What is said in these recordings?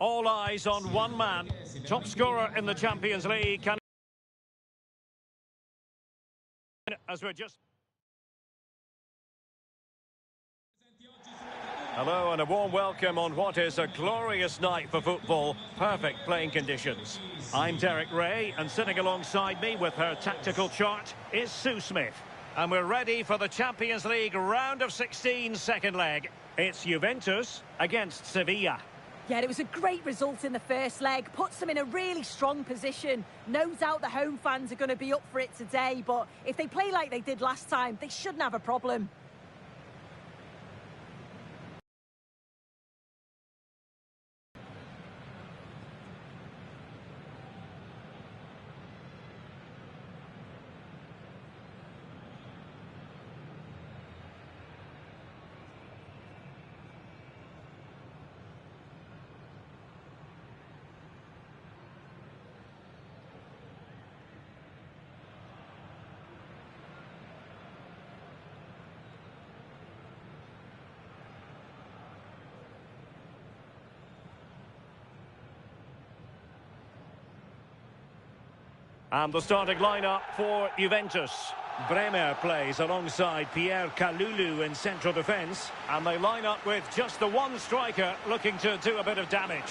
All eyes on one man. Top scorer in the Champions League. As we're just... Hello and a warm welcome on what is a glorious night for football. Perfect playing conditions. I'm Derek Ray, and sitting alongside me with her tactical chart is Sue Smith. And we're ready for the Champions League round of 16 second leg. It's Juventus against Sevilla. Yeah, it was a great result in the first leg. Puts them in a really strong position. No doubt the home fans are going to be up for it today, but if they play like they did last time, they shouldn't have a problem. And the starting lineup for Juventus. Bremer plays alongside Pierre Kalulu in central defence. And they line up with just the one striker looking to do a bit of damage.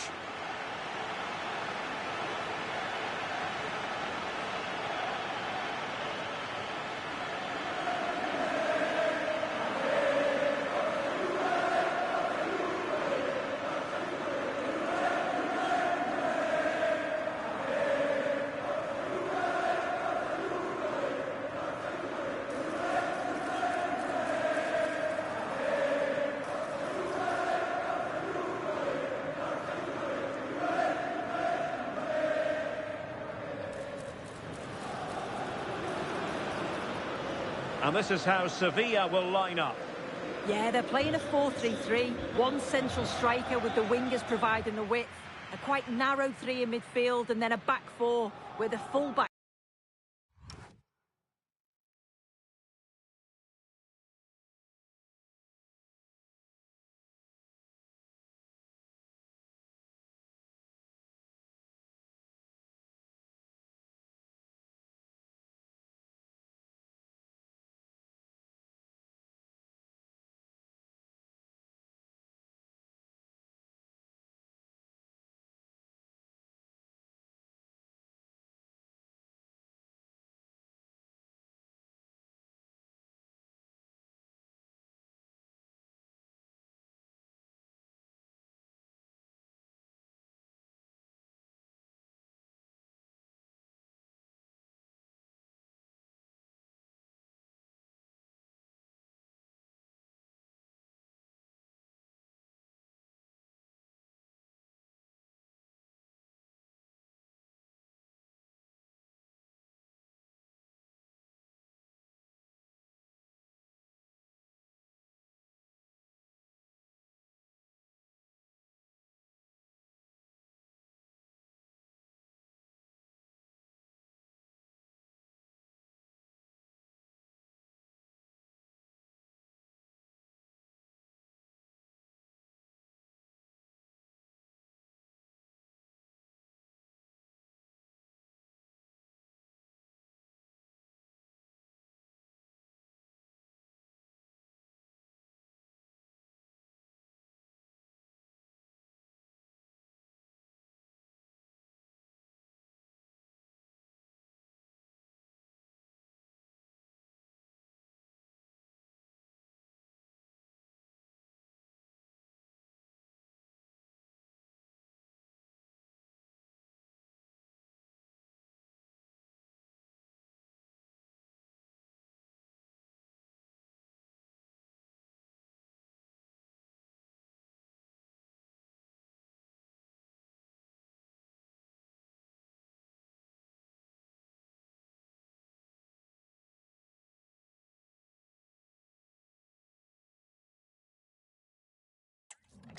And this is how Sevilla will line up. Yeah, they're playing a 4-3-3. One central striker with the wingers providing the width. A quite narrow three in midfield and then a back four with a full-back.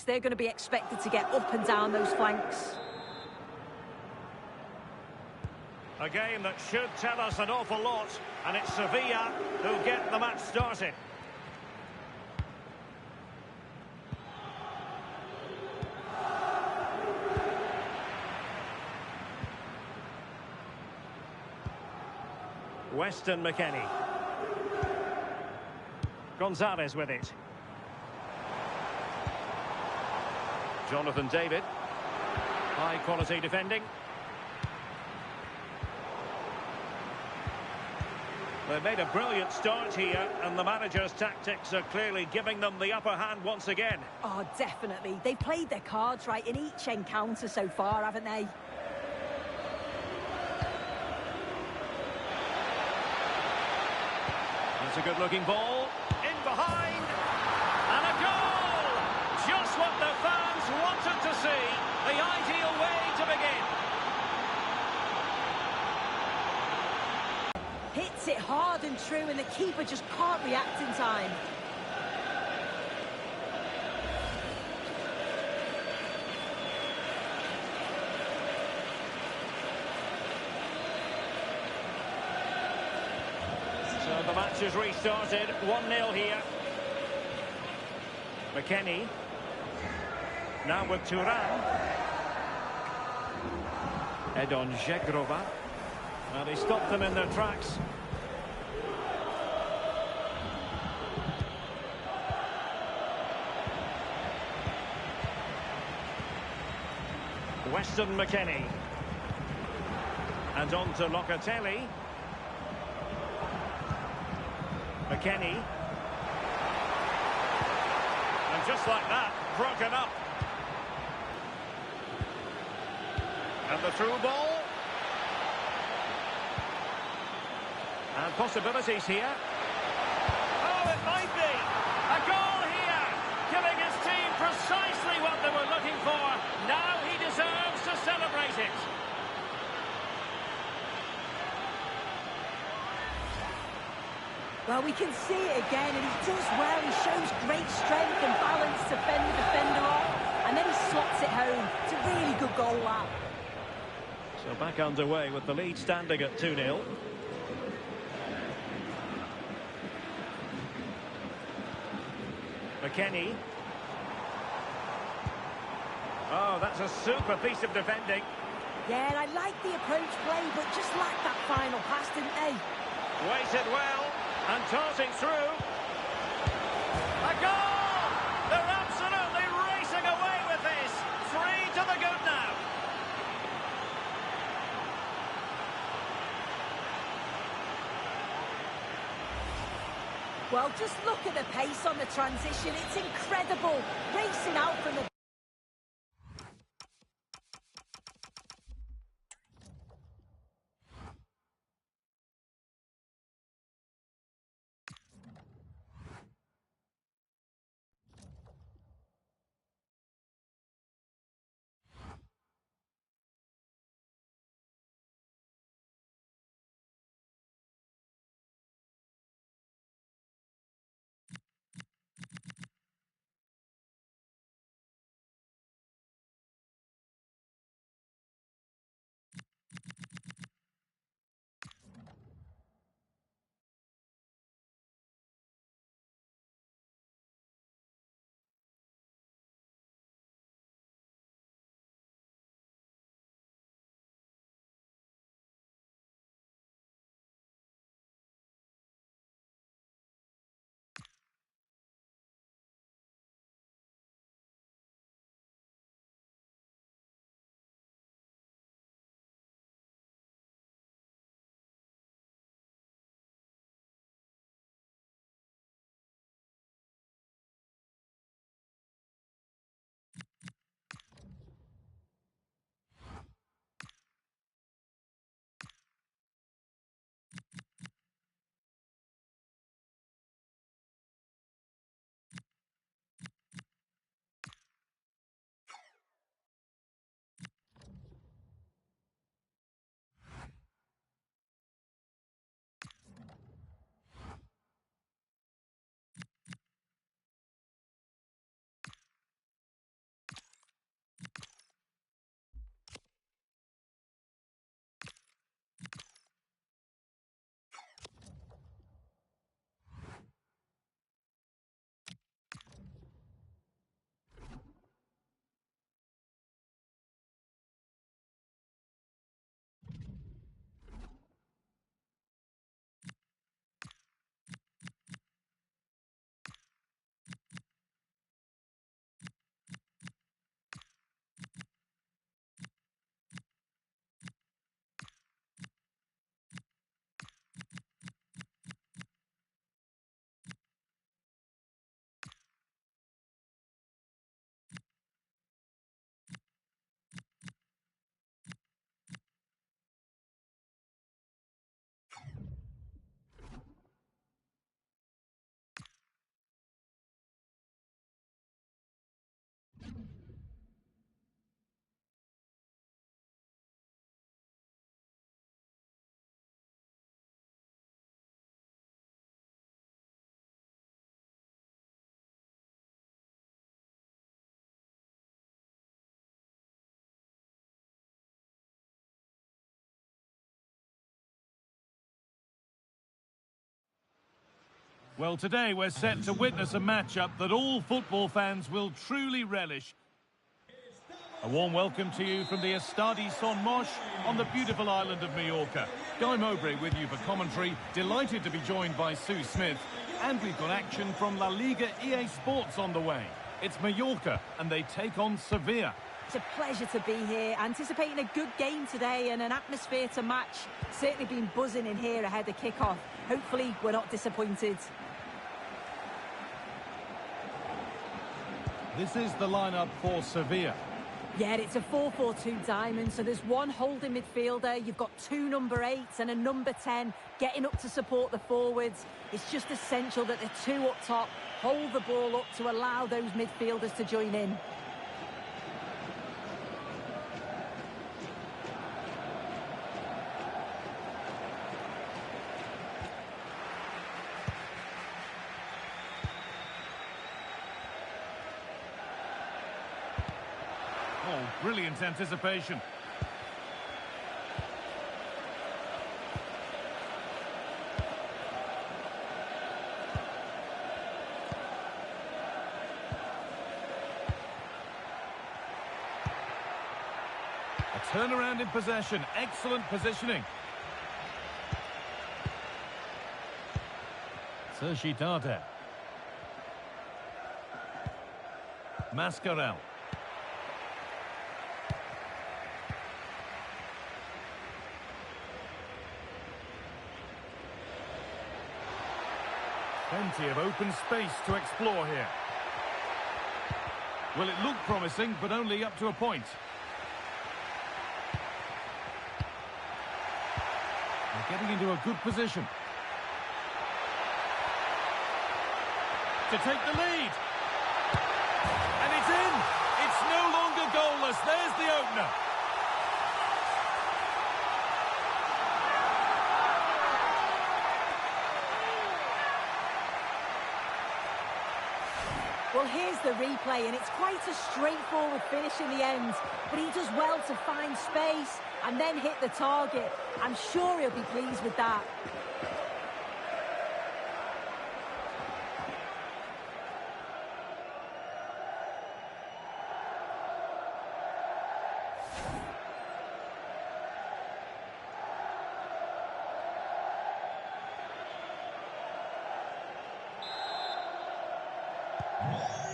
They're going to be expected to get up and down those flanks. A game that should tell us an awful lot, and it's Sevilla who get the match started. Weston McKennie. Gonzalez with it. Jonathan David. High quality defending. They've made a brilliant start here, and the manager's tactics are clearly giving them the upper hand once again. Oh, definitely. They've played their cards right in each encounter so far, haven't they? It's a good-looking ball. In behind. And a goal! Just what the fans wanted to see. The ideal way to begin. Hits it hard and true, and the keeper just can't react in time. So the match has restarted. 1-0 here. McKennie. Now with Turan. Edon Žegrova. Well, he stopped them in their tracks. Weston McKennie. And on to Locatelli. McKennie. And just like that, broken up. And the through ball. And possibilities here. Oh, it might be. A goal here. Giving his team precisely what they were looking for. Now he deserves to celebrate it. Well, we can see it again, and he does well. He shows great strength and balance to fend the defender off, and then he slots it home. It's a really good goal, that. So back underway with the lead standing at 2-0. McKennie. Oh, that's a super piece of defending. Yeah, I like the approach play, but just lacked that final pass, didn't they? Waited well, and tossing through. A goal! They're absolutely racing away with this. 3 to the good now. Well, just look at the pace on the transition. It's incredible. Racing out from the Well, today we're set to witness a matchup that all football fans will truly relish. A warm welcome to you from the Estadi Son Mosh on the beautiful island of Mallorca. Guy Mowbray with you for commentary. Delighted to be joined by Sue Smith. And we've got action from La Liga EA Sports on the way. It's Mallorca and they take on Sevilla. It's a pleasure to be here, anticipating a good game today and an atmosphere to match. Certainly been buzzing in here ahead of kick-off. Hopefully we're not disappointed. This is the lineup for Sevilla. Yeah, it's a 4-4-2 diamond, so there's one holding midfielder, you've got two number 8s and a number 10 getting up to support the forwards. It's just essential that the two up top hold the ball up to allow those midfielders to join in. Oh, brilliant anticipation. A turnaround in possession. Excellent positioning. Sergi Darder. Mascarell. Plenty of open space to explore here. Well, it looked promising, but only up to a point. They're getting into a good position. To take the lead. And it's in! It's no longer goalless. There's the opener. Well, here's the replay, and it's quite a straightforward finish in the end, but he does well to find space and then hit the target. I'm sure he'll be pleased with that.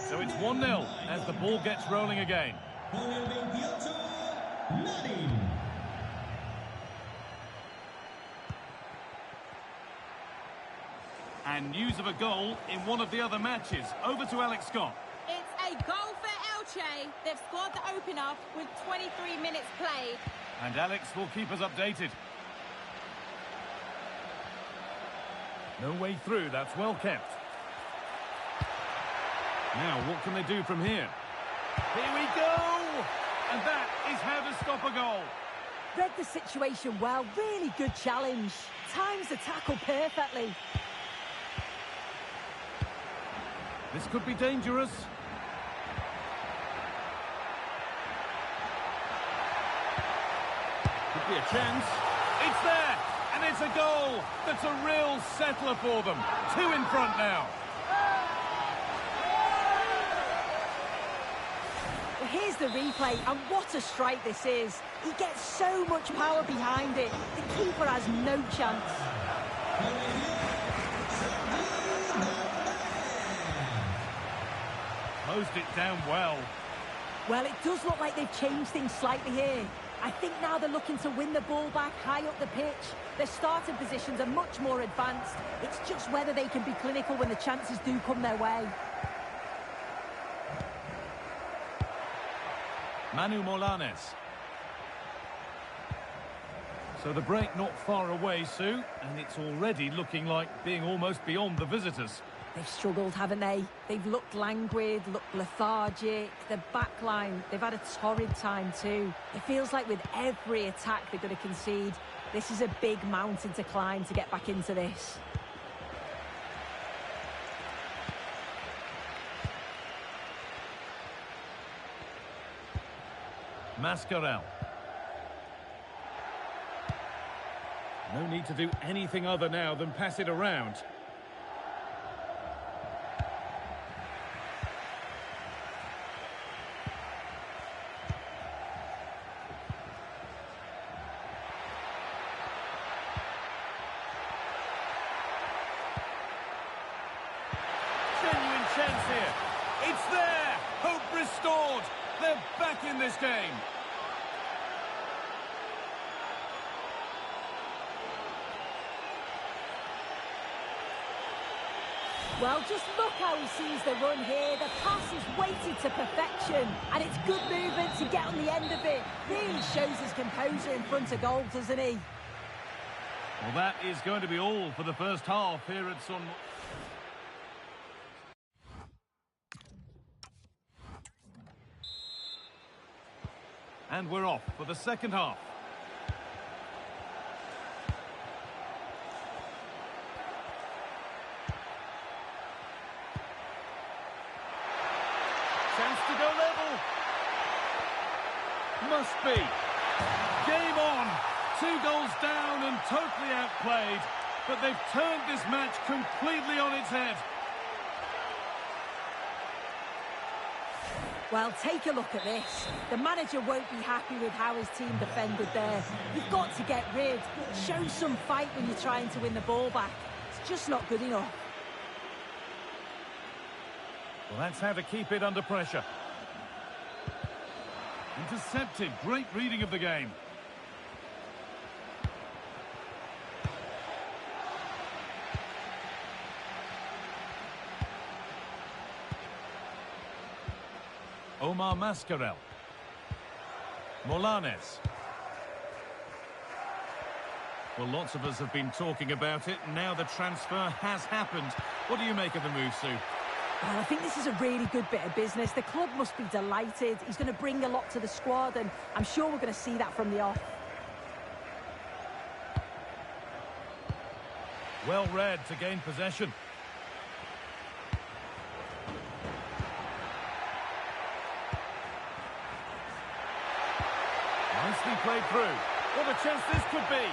So it's 1-0 as the ball gets rolling again. And news of a goal in one of the other matches. Over to Alex Scott. It's a goal for Elche. They've scored the opener with 23 minutes played. And Alex will keep us updated. No way through, that's well kept. Now, what can they do from here? Here we go! And that is how to stop a goal. Read the situation well, really good challenge. Times the tackle perfectly. This could be dangerous. Could be a chance. It's there! And it's a goal! That's a real settler for them. 2 in front now. Here's the replay, and what a strike this is. He gets so much power behind it. The keeper has no chance. Closed it down well. Well, it does look like they've changed things slightly here. I think now they're looking to win the ball back high up the pitch. Their starting positions are much more advanced. It's just whether they can be clinical when the chances do come their way. Manu Molanes. So the break not far away, Sue, and it's already looking like being almost beyond the visitors. They've struggled, haven't they? They've looked languid, looked lethargic. Their back line, they've had a torrid time too. It feels like with every attack they're going to concede, this is a big mountain to climb to get back into this. Mascarell. No need to do anything other now than pass it around. restored. They're back in this game. Well, just look how he sees the run here. The pass is weighted to perfection, and it's good movement to get on the end of it. Really shows his composure in front of goal, doesn't he? Well, that is going to be all for the first half here at Sun. And we're off for the second half. Chance to go level. Must be. Game on. 2 goals down and totally outplayed. But they've turned this match completely on its head. Well, take a look at this. The manager won't be happy with how his team defended there. You've got to get rid. Show some fight when you're trying to win the ball back. It's just not good enough. Well, that's how to keep it under pressure. Intercepted. Great reading of the game. Omar Mascarell. Molanes. Well, lots of us have been talking about it. Now the transfer has happened. What do you make of the move, Sue? Well, I think this is a really good bit of business. The club must be delighted. He's going to bring a lot to the squad, and I'm sure we're going to see that from the off. Well read to gain possession. Nicely played through. What a chance this could be.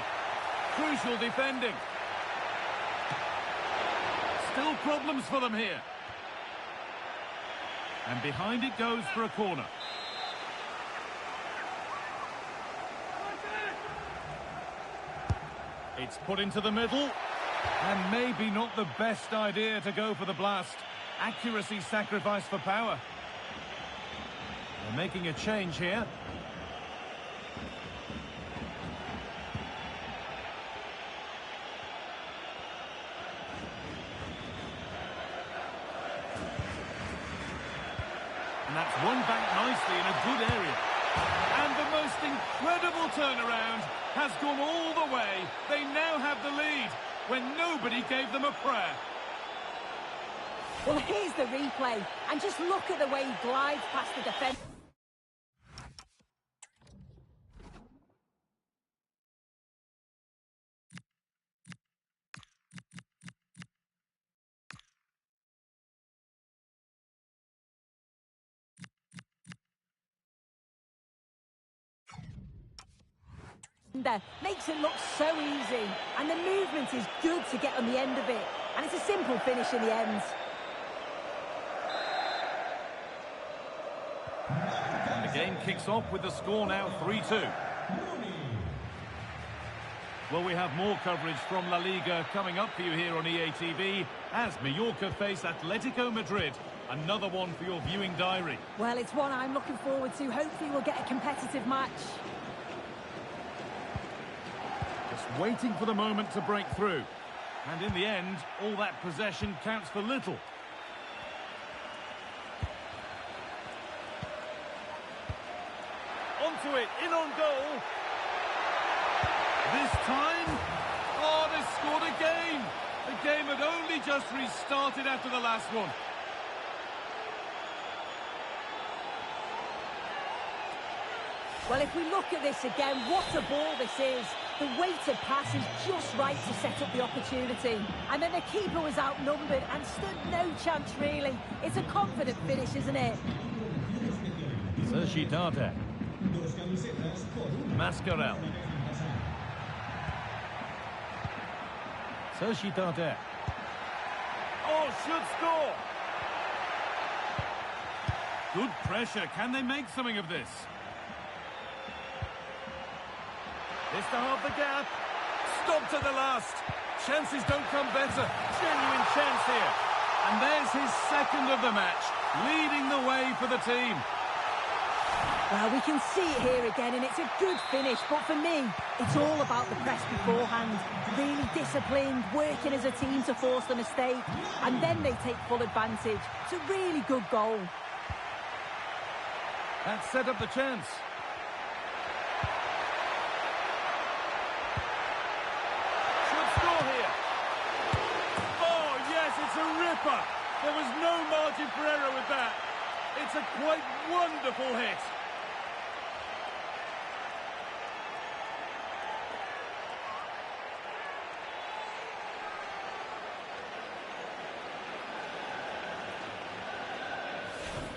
Crucial defending. Still problems for them here. And behind it goes for a corner. It's put into the middle. And maybe not the best idea to go for the blast. Accuracy sacrificed for power. They're making a change here. And that's won back nicely in a good area. And the most incredible turnaround has gone all the way. They now have the lead when nobody gave them a prayer. Well, here's the replay. And just look at the way he glides past the defence. Makes it look so easy, and the movement is good to get on the end of it, and it's a simple finish in the end. And the game kicks off with the score now 3-2. Well, we have more coverage from La Liga coming up for you here on EA TV as Mallorca face Atletico Madrid. Another one for your viewing diary. Well, it's one I'm looking forward to. Hopefully we'll get a competitive match. Just waiting for the moment to break through. And in the end, all that possession counts for little. Onto it, in on goal. This time, oh, they scored again. The game had only just restarted after the last one. Well, if we look at this again, what a ball this is. The weighted pass is just right to set up the opportunity. And then the keeper was outnumbered and stood no chance, really. It's a confident finish, isn't it? Sergi Mascarell. Sergi Oh, should score. Good pressure. Can they make something of this? This to half the gap. Stopped at the last. Chances don't come better. Genuine chance here. And there's his second of the match. leading the way for the team. Well, we can see it here again, and it's a good finish. But for me, it's all about the press beforehand. Really disciplined, working as a team to force the mistake. And then they take full advantage. It's a really good goal. That set up the chance. Should score here. Oh, yes, it's a ripper. There was no margin for error with that. It's a quite wonderful hit.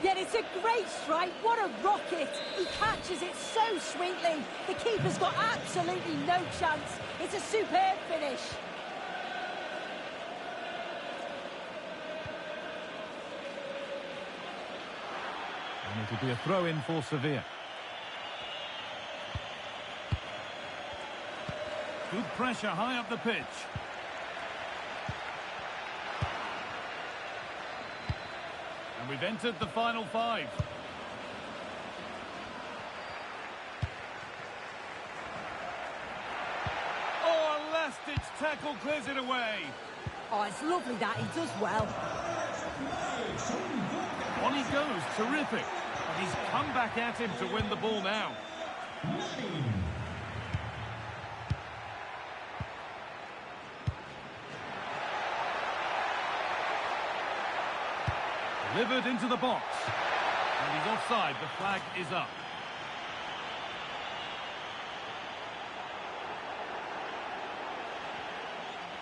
Yet it's a great strike. What a rocket. He catches it so sweetly. The keeper's got absolutely no chance. It's a superb finish. And it'll be a throw-in for Sevilla. Good pressure high up the pitch. And we've entered the final 5. Oh, a last-ditch tackle clears it away. Oh, it's lovely that. He does well. On he goes, terrific. And he's come back at him to win the ball now. Delivered into the box. And he's offside. The flag is up.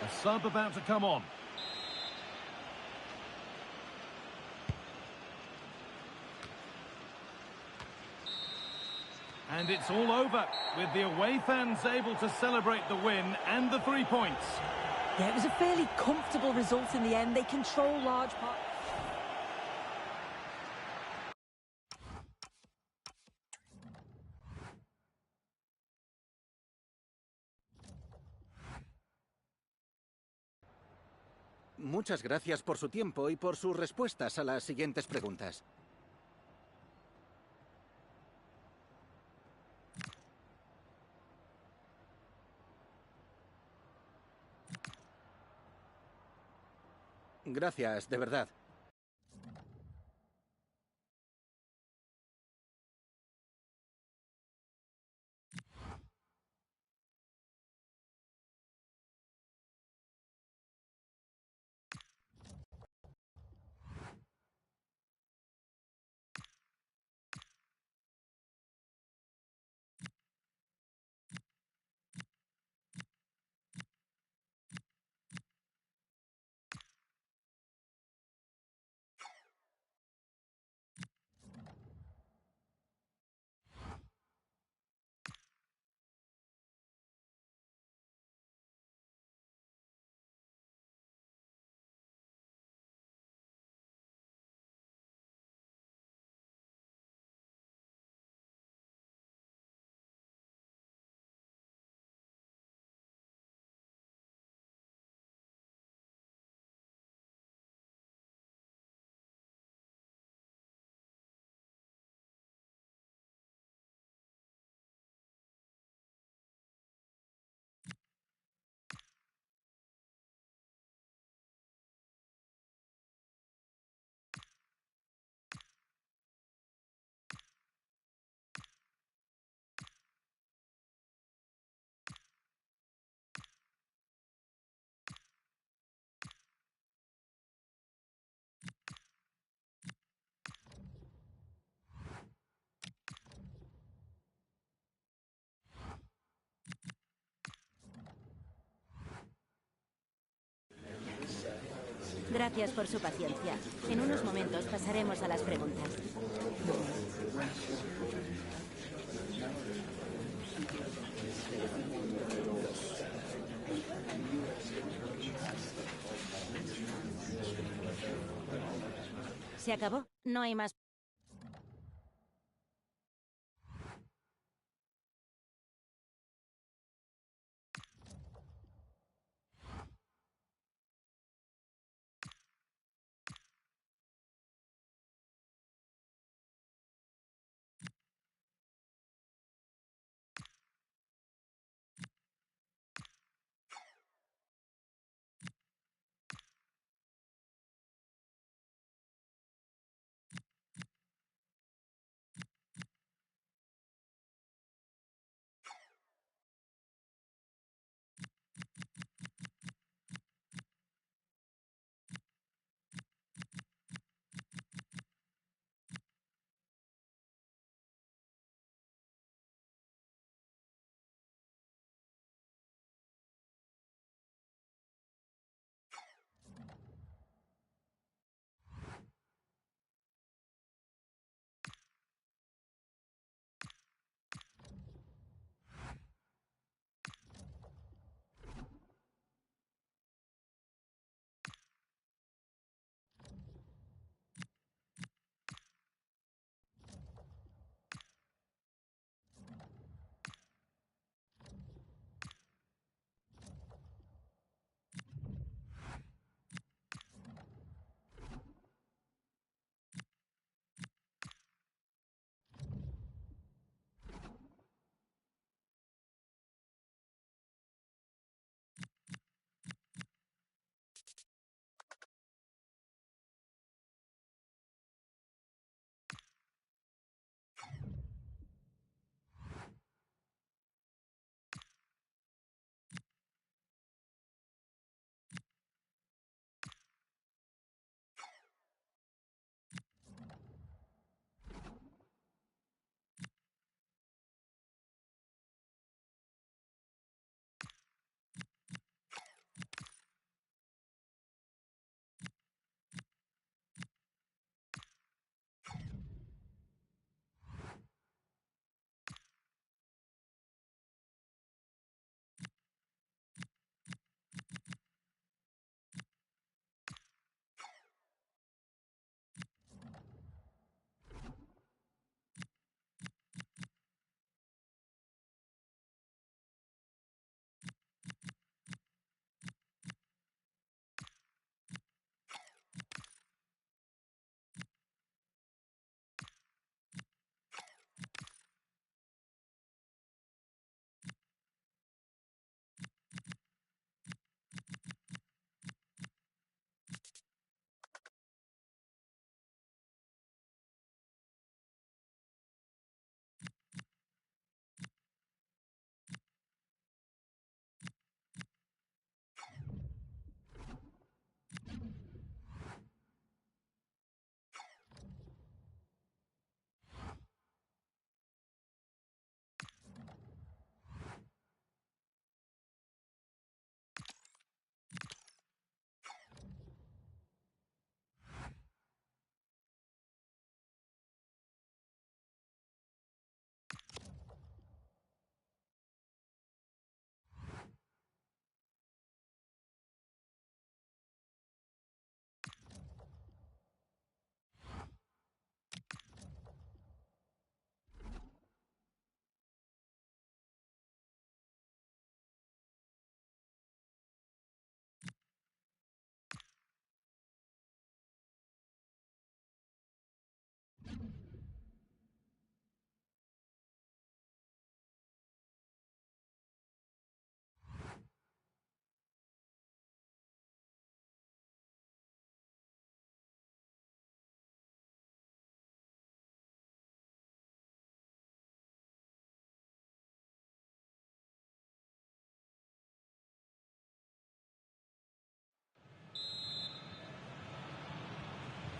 A sub about to come on. And it's all over, with the away fans able to celebrate the win and the 3 points. Yeah, it was a fairly comfortable result in the end. They control large parts. Muchas gracias por su tiempo y por sus respuestas a las siguientes preguntas. Gracias, de verdad. Gracias por su paciencia. En unos momentos pasaremos a las preguntas. ¿Se acabó? No hay más.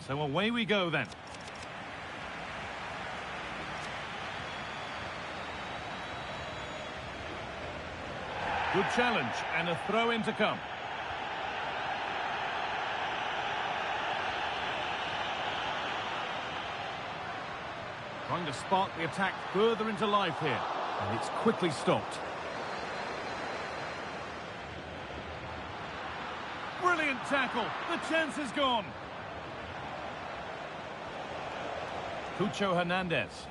So away we go then. Good challenge and a throw in to come. Trying to spark the attack further into life here. And it's quickly stopped. Brilliant tackle. The chance is gone. Cucho Hernandez.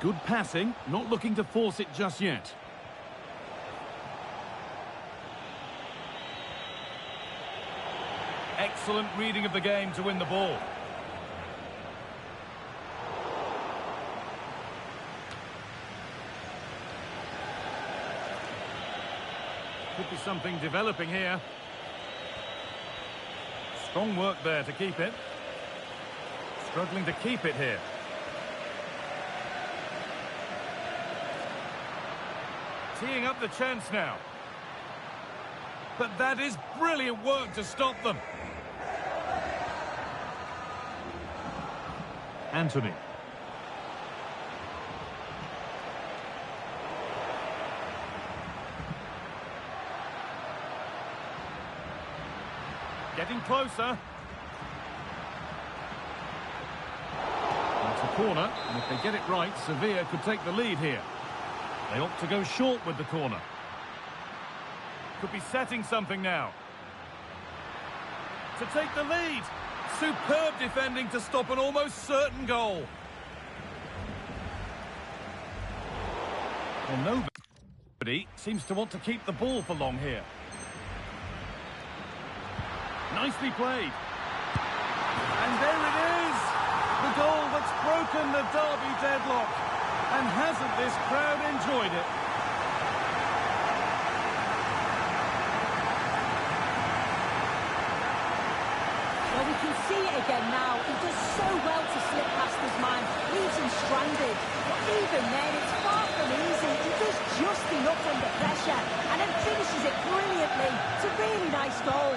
Good passing. Not looking to force it just yet. Excellent reading of the game to win the ball. Could be something developing here. Strong work there to keep it. Struggling to keep it here. Teeing up the chance now. But that is brilliant work to stop them. Anthony. Getting closer. It's a corner, and if they get it right, Sevilla could take the lead here. They opt to go short with the corner. Could be setting something now. To take the lead. Superb defending to stop an almost certain goal. Well, nobody seems to want to keep the ball for long here. Nicely played. And there it is! The goal that's broken the derby deadlock. And hasn't this crowd enjoyed it? Well, we can see it again now. He does so well to slip past his man. Leaves him stranded. But even then, it's far from easy. He does just enough under pressure. And then finishes it brilliantly. It's a really nice goal.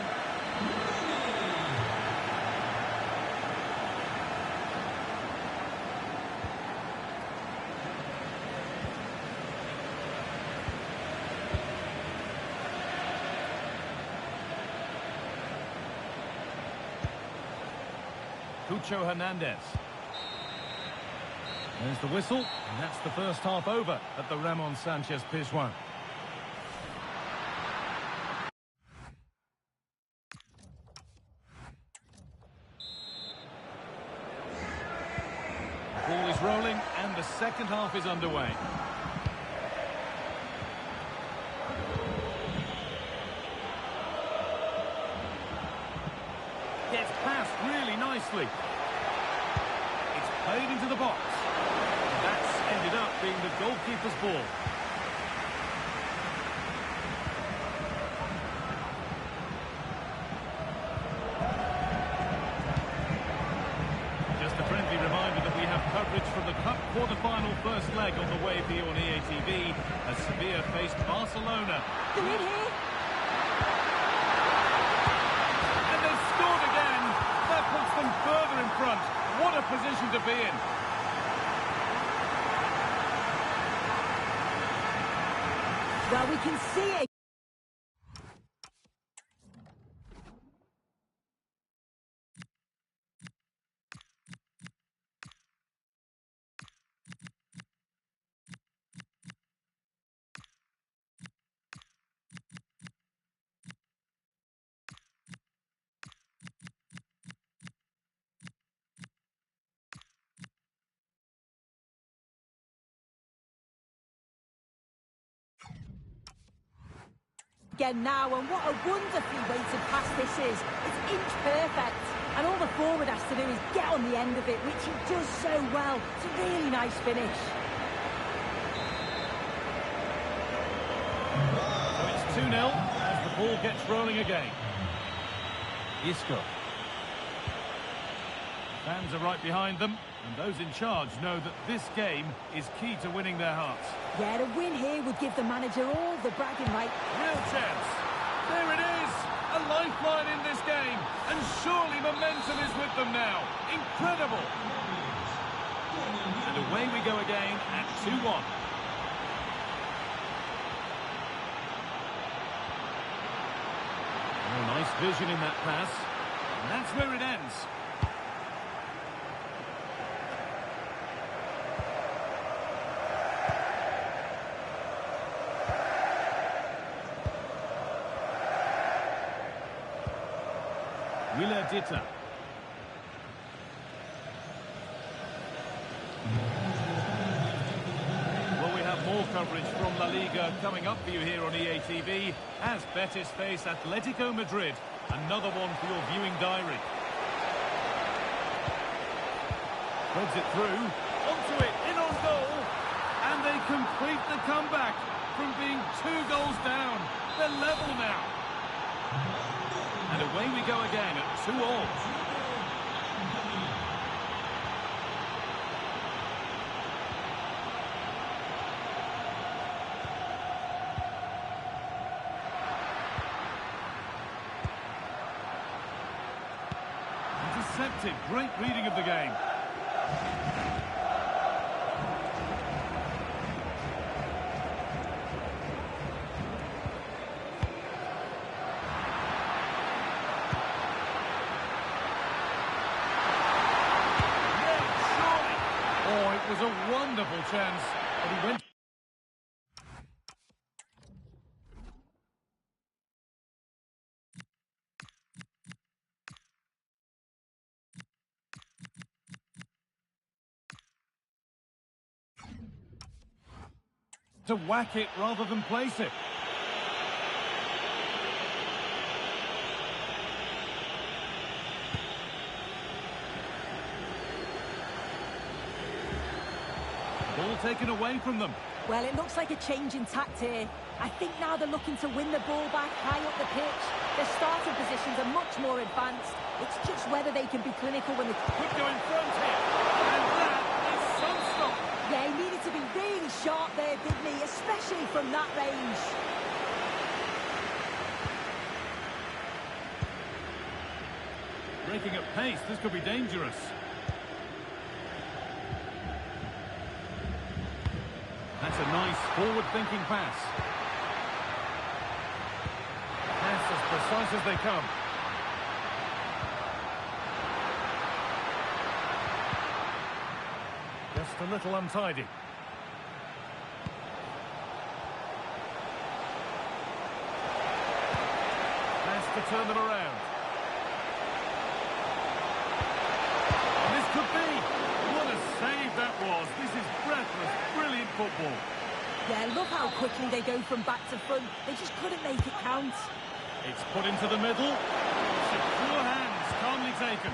Cucho Hernandez. There's the whistle, and that's the first half over at the Ramon Sanchez Pizjuan. The ball is rolling, and the second half is underway. Gets past really nicely. It's played into the box. That's ended up being the goalkeeper's ball. Just a friendly reminder that we have coverage from the Cup quarter-final first leg on the way for you on EATV as Sevilla faced Barcelona. They're in here. Puts them further in front. What a position to be in. Well, we can see it. Again now, and what a wonderfully weighted pass this is. It's inch perfect, and all the forward has to do is get on the end of it, which he does so well. It's a really nice finish. So it's 2-0 as the ball gets rolling again. Isco. Fans are right behind them, and those in charge know that this game is key to winning their hearts. Yeah, a win here would give the manager all the bragging rights. Real chance. There it is. A lifeline in this game, and surely momentum is with them now. Incredible! And away we go again at 2-1. Oh, nice vision in that pass. And that's where it ends. Dita. Well, we have more coverage from La Liga coming up for you here on EA TV as Betis face Atletico Madrid. Another one for your viewing diary. Threads it through, onto it, in on goal, and they complete the comeback from being 2 goals down. They're level now. And away we go again at 2-2. Intercepted. Great reading of the game. It was a wonderful chance, but he went... to whack it rather than place it. Ball taken away from them. Well, it looks like a change in tact here. I think now they're looking to win the ball back high up the pitch. Their starting positions are much more advanced. It's just whether they can be clinical when they could go in front here. And that is some stop. Yeah, he needed to be really sharp there, didn't he? Especially from that range. Breaking at pace, this could be dangerous. That's a nice forward-thinking pass. Pass as precise as they come. Just a little untidy. Pass to turn them around. And this could be. What a save that was. This is breathless, brilliant football. Yeah, look how quickly they go from back to front. They just couldn't make it count. It's put into the middle. Secure hands, calmly taken.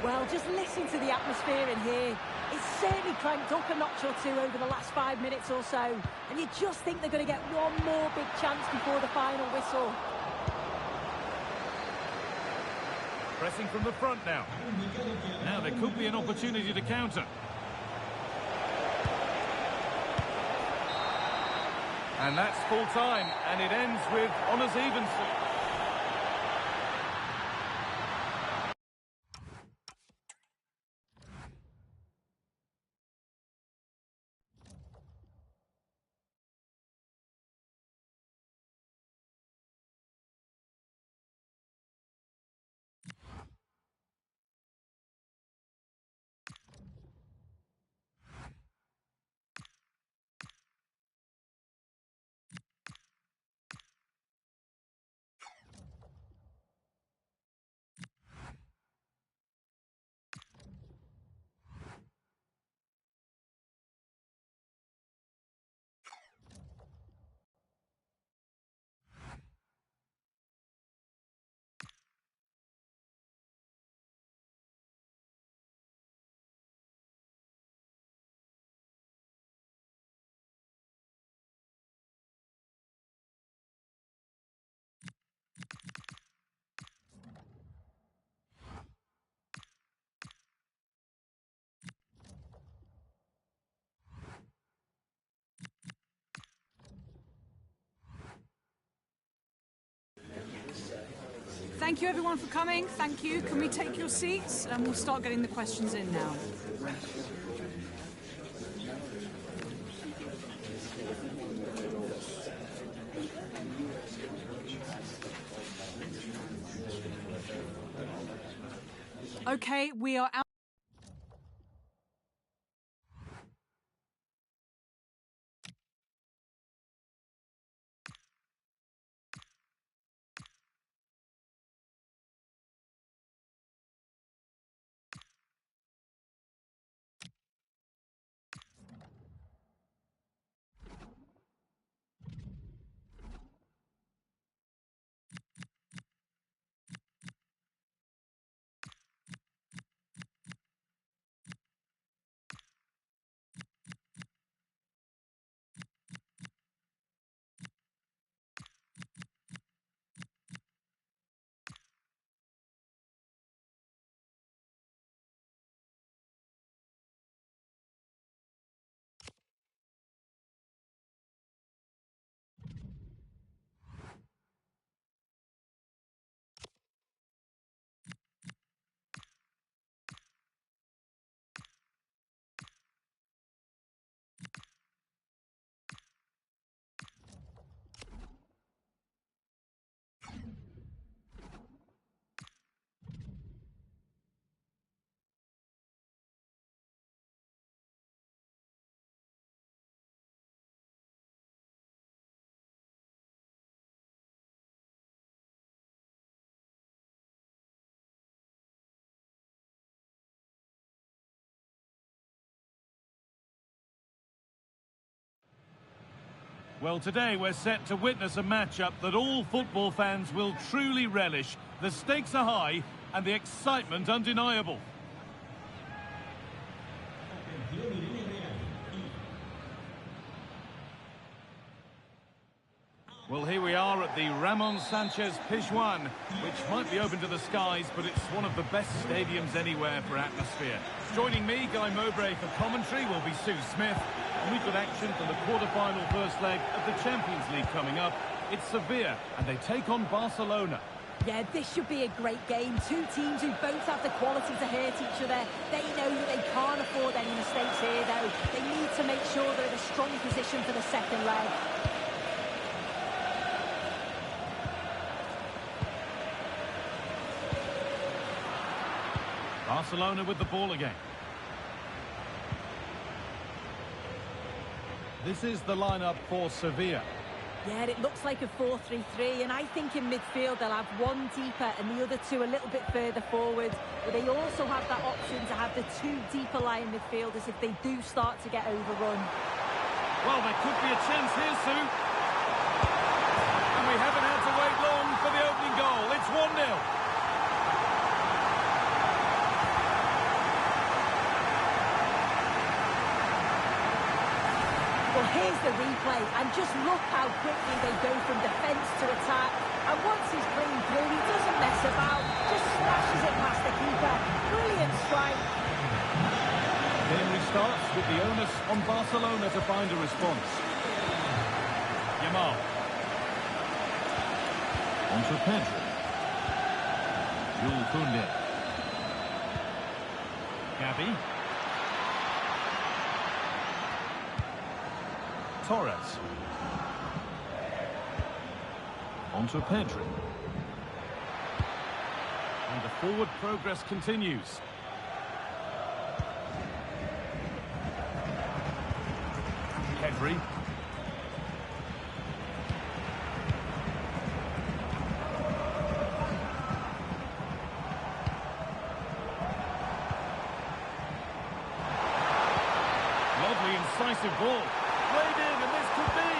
Well, just listen to the atmosphere in here. It's certainly cranked up a notch or two over the last 5 minutes or so. And you just think they're going to get one more big chance before the final whistle. Pressing from the front now. Now there could be an opportunity to counter. And that's full time, and it ends with honours even. Thank you everyone for coming. Thank you. Can we take your seats? And we'll start getting the questions in now. Okay, we are out. Well, today we're set to witness a matchup that all football fans will truly relish. The stakes are high and the excitement undeniable. Well, here we are at the Ramon Sanchez Pizjuan, which might be open to the skies, but it's one of the best stadiums anywhere for atmosphere. Joining me, Guy Mowbray for commentary, will be Sue Smith. And we've got action from the quarter-final first leg of the Champions League coming up. It's Sevilla, and they take on Barcelona. Yeah, this should be a great game. Two teams who both have the quality to hurt each other. They know that they can't afford any mistakes here, though. They need to make sure they're in a strong position for the second leg. Barcelona with the ball again. This is the lineup for Sevilla. Yeah, it looks like a 4-3-3, and I think in midfield they'll have one deeper and the other two a little bit further forward. But they also have that option to have the two deeper lying midfielders if they do start to get overrun. Well, there could be a chance here, Sue. And we haven't had to wait long for the opening goal. It's 1-0. Well, here's the replay, and just look how quickly they go from defence to attack. And once he's playing through, he doesn't mess about, just slashes it past the keeper. Brilliant strike. Game restarts with the onus on Barcelona to find a response. Yamal. On to Pedro. Jules Koundé. Gavi. Torres. On to Pedro. And the forward progress continues. Pedri. Lovely incisive ball. Played in, and this could be.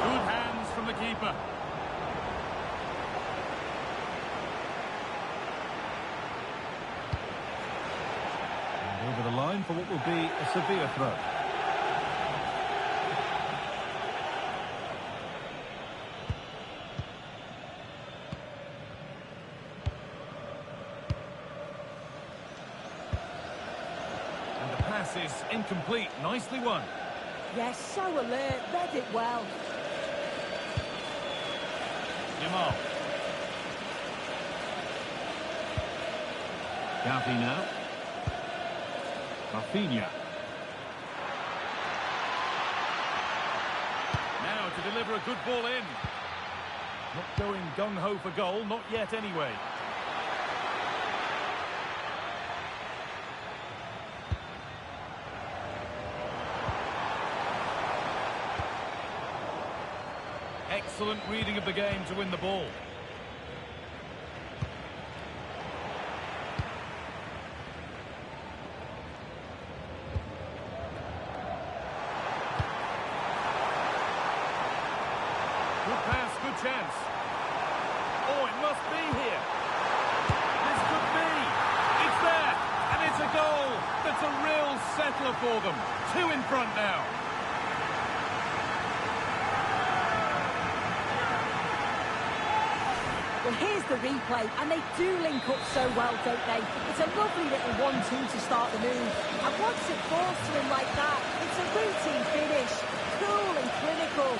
Good hands from the keeper. And over the line for what will be a Sevilla throw. Is incomplete. Nicely won. Yes, so alert, read it well. Yamal. Gavi now. Rafinha. Now to deliver a good ball in. Not going gung-ho for goal, not yet anyway. Excellent reading of the game to win the ball. Good pass, good chance. Oh, it must be here. This could be. It's there, and it's a goal. That's a real settler for them. 2 in front now. Well, here's the replay, and they do link up so well, don't they? It's a lovely little 1-2 to start the move. And once it falls to him like that, it's a routine finish. Cool and clinical.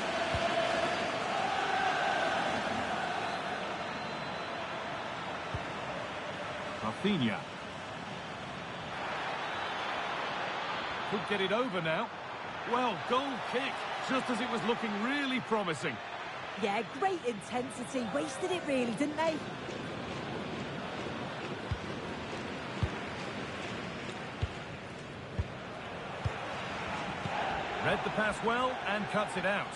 Rafinha. Could get it over now. Well, goal kick, just as it was looking really promising. Yeah, great intensity. Wasted it really, didn't they? Read the pass well and cuts it out.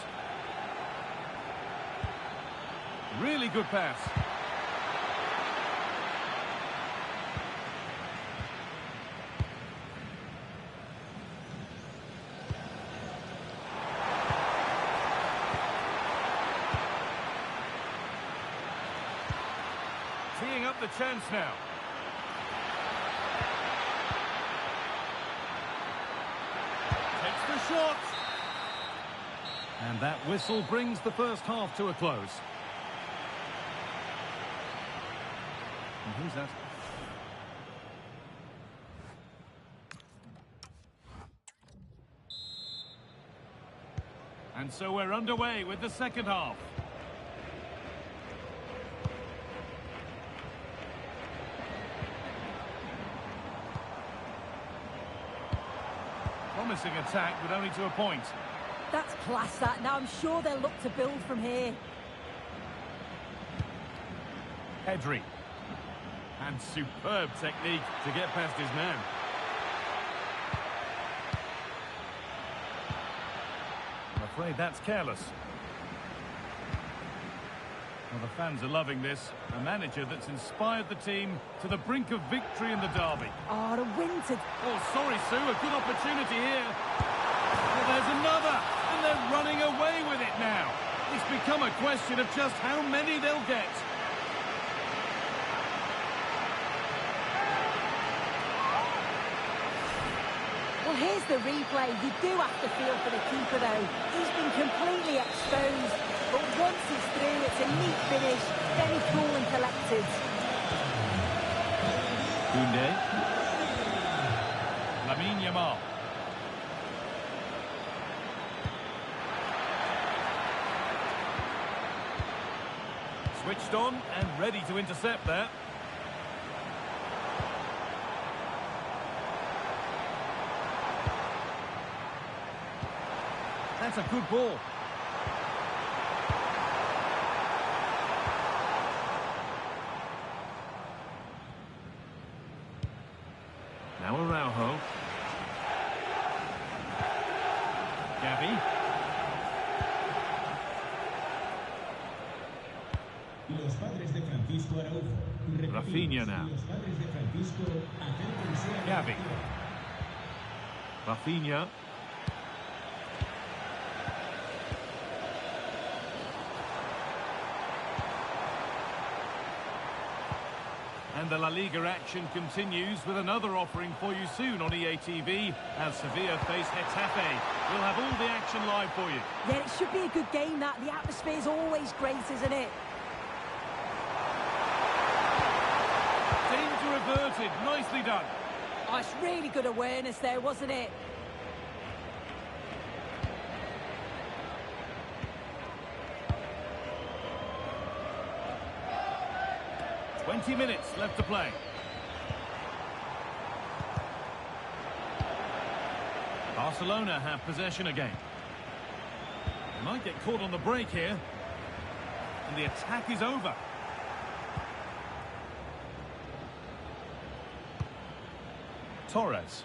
Really good pass. Teeing up the chance now. Takes the shot. And that whistle brings the first half to a close. And who's that? And so we're underway with the second half. Promising attack, but only to a point. That's class, that. Now I'm sure they'll look to build from here. Pedri. And superb technique to get past his man. I'm afraid that's careless. Well, the fans are loving this. A manager that's inspired the team to the brink of victory in the derby. Oh, the winter. Oh, sorry, Sue. A good opportunity here. Well, there's another. And they're running away with it now. It's become a question of just how many they'll get. Well, here's the replay. You do have to feel for the keeper, though. He's been completely exposed. But once it's through, it's a neat finish. Very cool and collected. Koundé. Lamine Yamal. Switched on and ready to intercept there. That's a good ball. Now Araujo. Gavi. Rafinha now. Gavi. Rafinha. And the La Liga action continues with another offering for you soon on EA TV as Sevilla face Getafe. We'll have all the action live for you. Yeah, it should be a good game, that. The atmosphere's always great, isn't it? Danger averted. Nicely done. Oh, it's really good awareness there, wasn't it? 90 minutes left to play. Barcelona have possession again. They might get caught on the break here. And the attack is over. Torres.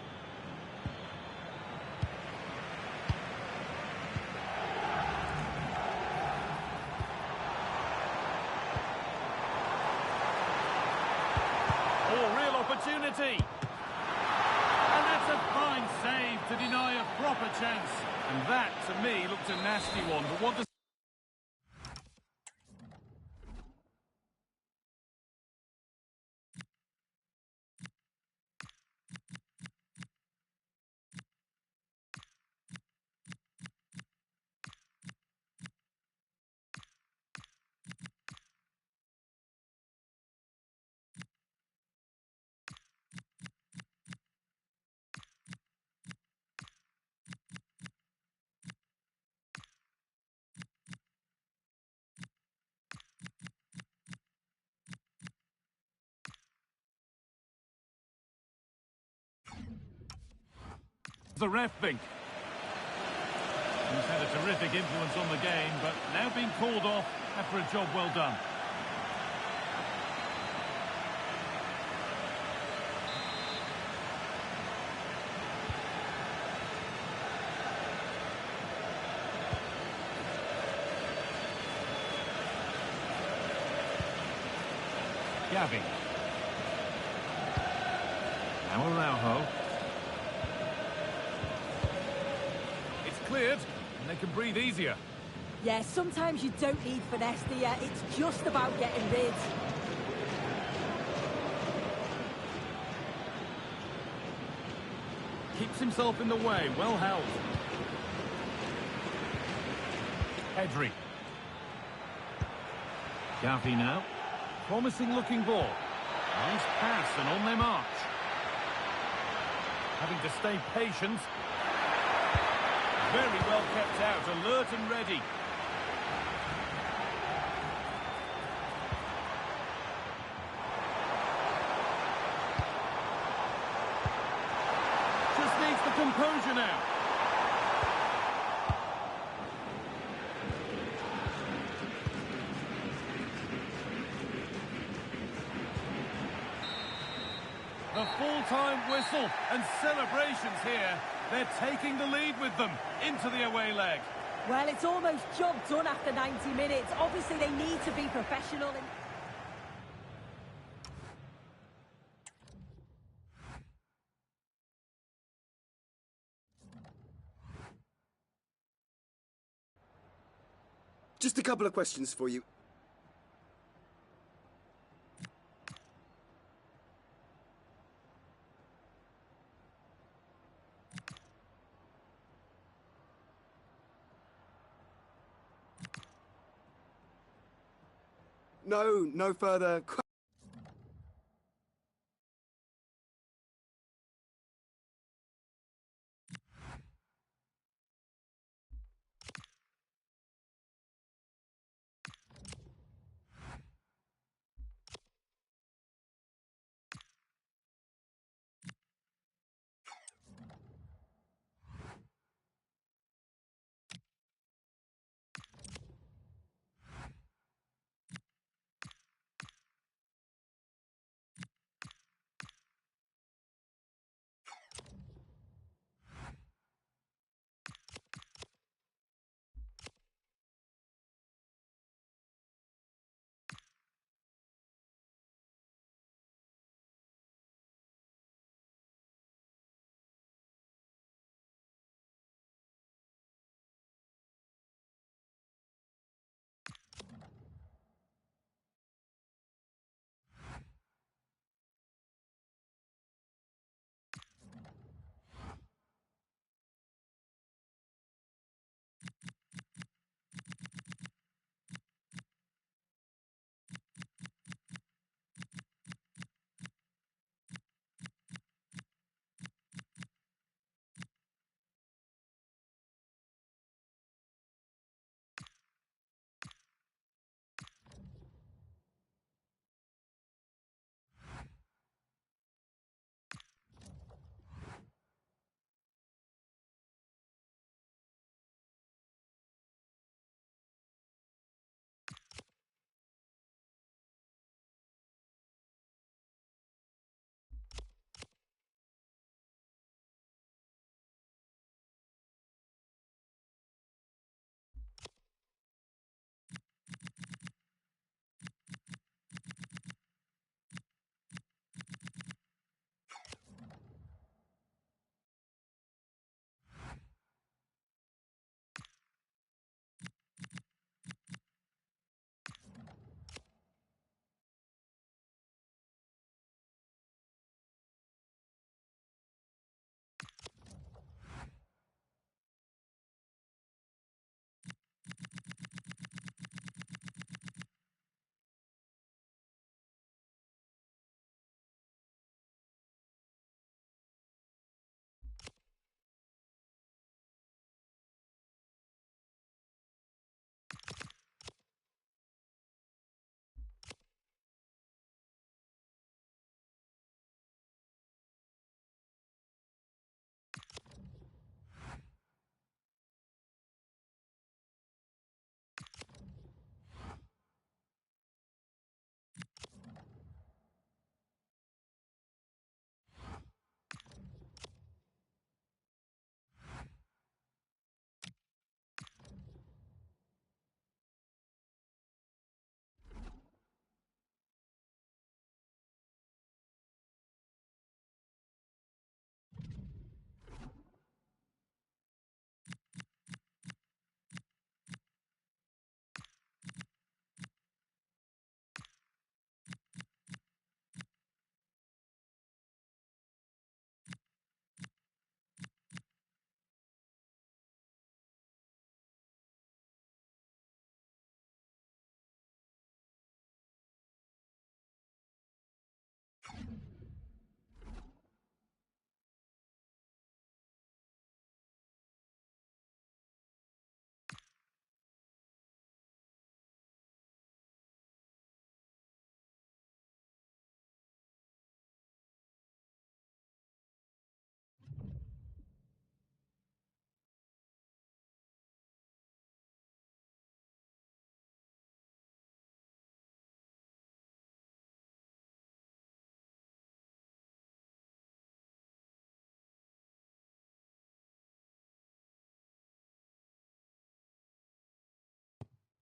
Oh, real opportunity. And that's a fine save to deny a proper chance. And that, to me, looked a nasty one. But what does... the ref think? He's had a terrific influence on the game, but now being called off after a job well done. Gavi. Now Araujo. It's cleared, and they can breathe easier. Yeah, sometimes you don't need finesse, do you? It's just about getting rid. Keeps himself in the way, well held. Pedri. Gavi now. Promising looking ball. Nice pass and on their march. Having to stay patient. Very well kept out, alert and ready. Just needs the composure now. The full-time whistle and celebrations here. They're taking the lead with them into the away leg. Well, it's almost job done after 90 minutes. Obviously, they need to be professional. Just a couple of questions for you. No further questions.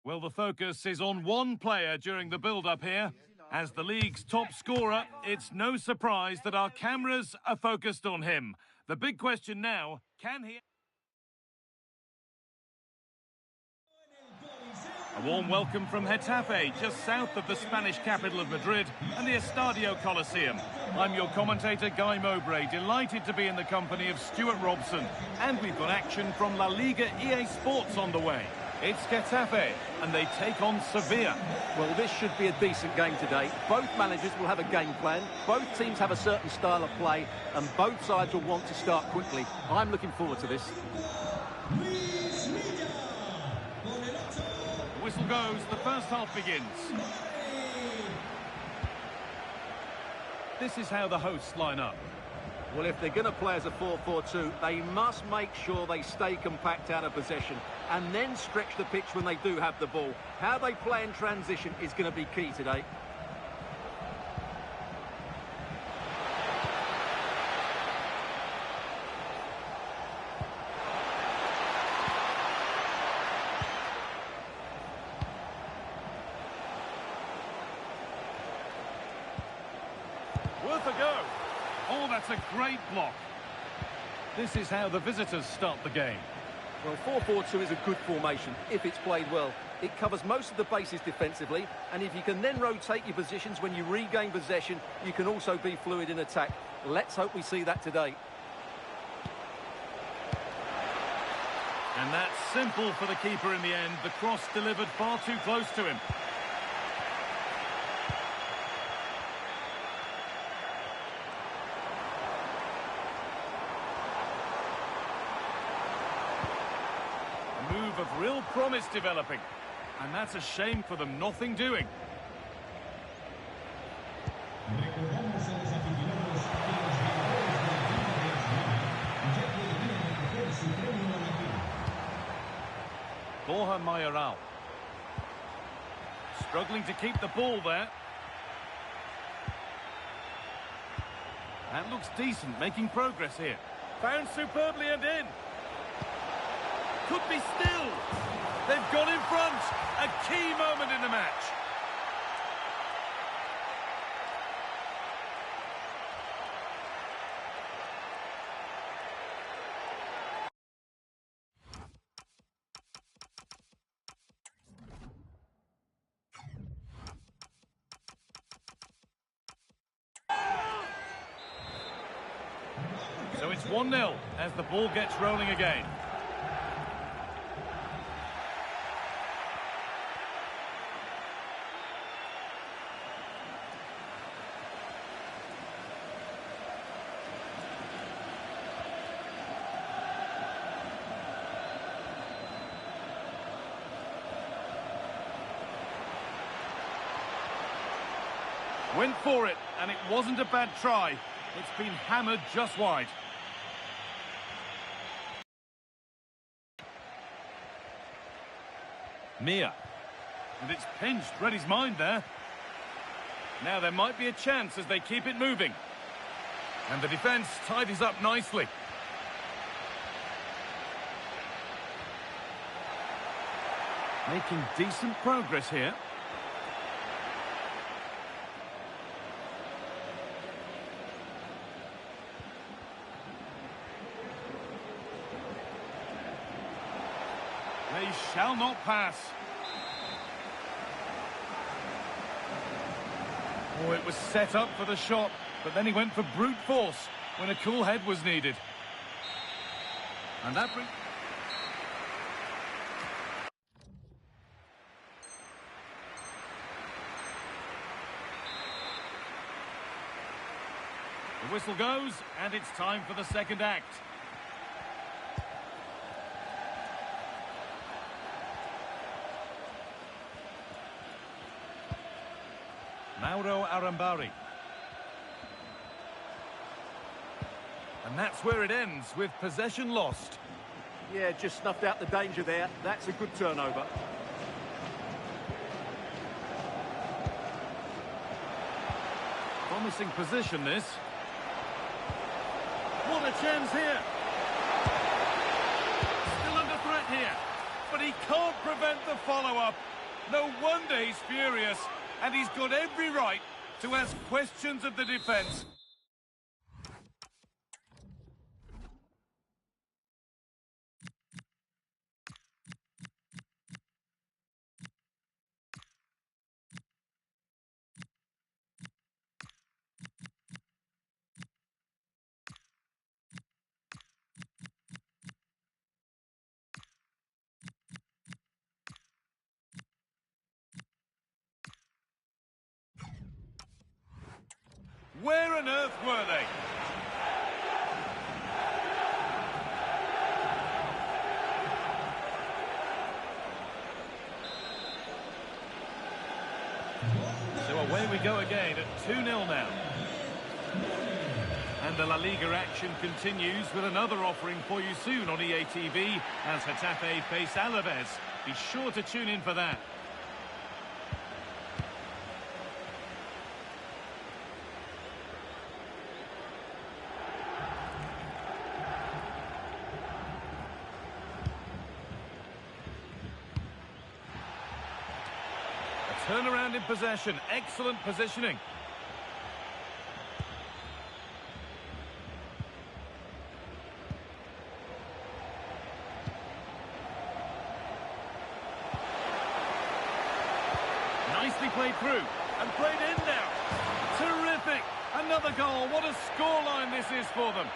Well, the focus is on one player during the build-up here. As the league's top scorer, it's no surprise that our cameras are focused on him. The big question now, can he... A warm welcome from Getafe, just south of the Spanish capital of Madrid and the Estadio Coliseum. I'm your commentator, Guy Mowbray, delighted to be in the company of Stuart Robson. And we've got action from La Liga EA Sports on the way. It's Getafe, and they take on Sevilla. Well, this should be a decent game today. Both managers will have a game plan. Both teams have a certain style of play, and both sides will want to start quickly. I'm looking forward to this. The whistle goes, the first half begins. This is how the hosts line up. Well, if they're going to play as a 4-4-2, they must make sure they stay compact out of possession and then stretch the pitch when they do have the ball. How they play in transition is going to be key today. Worth a go. Oh, that's a great block. This is how the visitors start the game. Well, 4-4-2 is a good formation if it's played well. It covers most of the bases defensively, and if you can then rotate your positions when you regain possession, you can also be fluid in attack. Let's hope we see that today. And that's simple for the keeper in the end. The cross delivered far too close to him. Move of real promise developing, and that's a shame for them, nothing doing. Borja Mayoral struggling to keep the ball there. That looks decent, making progress here. Found superbly and in. Could be still. They've got in front. A key moment in the match. So it's 1-0 as the ball gets rolling again. Went for it, and it wasn't a bad try. It's been hammered just wide. Mia. And it's pinched, read his mind there. Now there might be a chance as they keep it moving. And the defence tidies up nicely. Making decent progress here. They shall not pass. Oh, it was set up for the shot, but then he went for brute force when a cool head was needed. And that brings... The whistle goes, and it's time for the second act. Mauro Arambari. And that's where it ends, with possession lost. Yeah, just snuffed out the danger there. That's a good turnover. Promising position, this. What a chance here. Still under threat here. But he can't prevent the follow-up. No wonder he's furious, and he's got every right to ask questions of the defence. Where on earth were they? So away we go again at 2-0 now. And the La Liga action continues with another offering for you soon on EA TV as Getafe face Alaves. Be sure to tune in for that. Turnaround in possession, excellent positioning. Nicely played through and played in now. Terrific! Another goal. What a scoreline this is for them.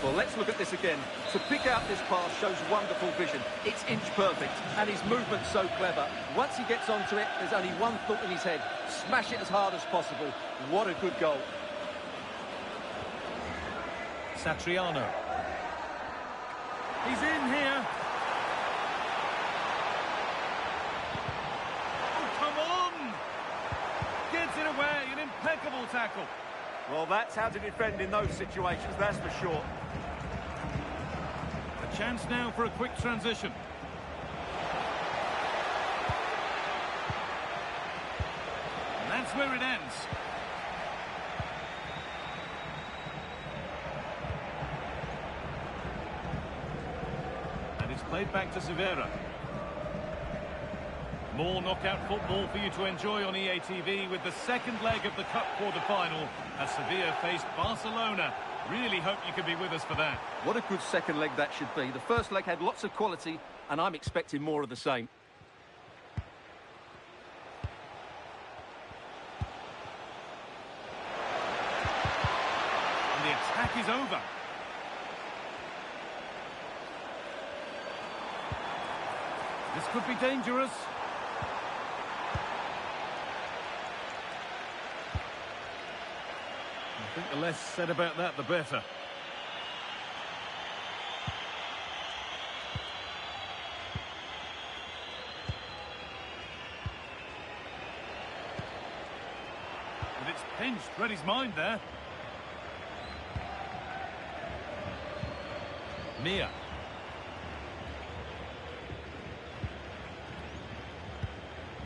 Well, let's look at this again. To pick out this pass shows wonderful vision. It's inch perfect, and his movement's so clever. Once he gets onto it, there's only one thought in his head. Smash it as hard as possible. What a good goal. Satriano. He's in here. Oh, come on! Gets it away, an impeccable tackle. Well, that's how to defend in those situations, that's for sure. A chance now for a quick transition. And that's where it ends. And it's played back to Sevilla. More knockout football for you to enjoy on EA TV with the second leg of the Cup quarter-final as Sevilla faced Barcelona. Really hope you can be with us for that. What a good second leg that should be. The first leg had lots of quality, and I'm expecting more of the same. And the attack is over. This could be dangerous. I think the less said about that, the better. But it's pinched, read his mind there. Mia.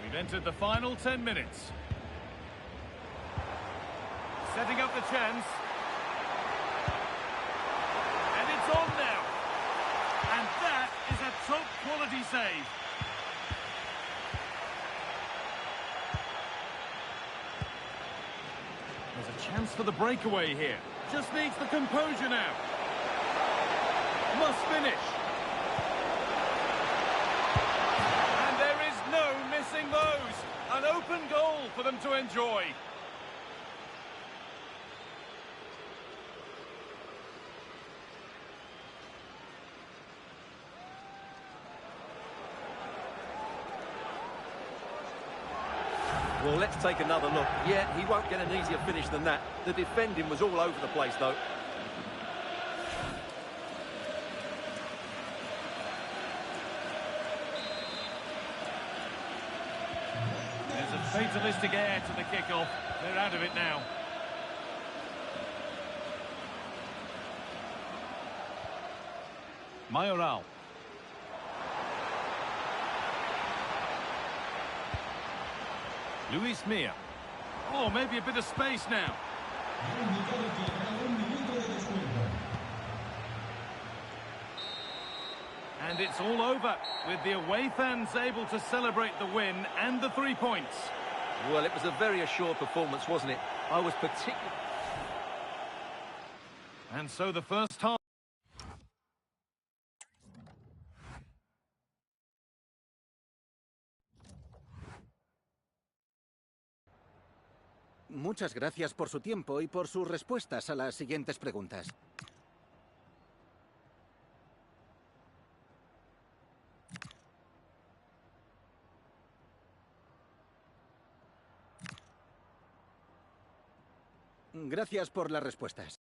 We've entered the final 10 minutes. Setting up the chance. And it's on now. And that is a top quality save. There's a chance for the breakaway here. Just needs the composure now. Must finish. And there is no missing those. An open goal for them to enjoy. Well, let's take another look. Yeah, he won't get an easier finish than that. The defending was all over the place, though. There's a fatalistic air to the kickoff. They're out of it now. Mayoral. Luis Mia. Oh, maybe a bit of space now. And it's all over, with the away fans able to celebrate the win and the 3 points. Well, it was a very assured performance, wasn't it? I was particularly... And so the first half... Muchas gracias por su tiempo y por sus respuestas a las siguientes preguntas. Gracias por las respuestas.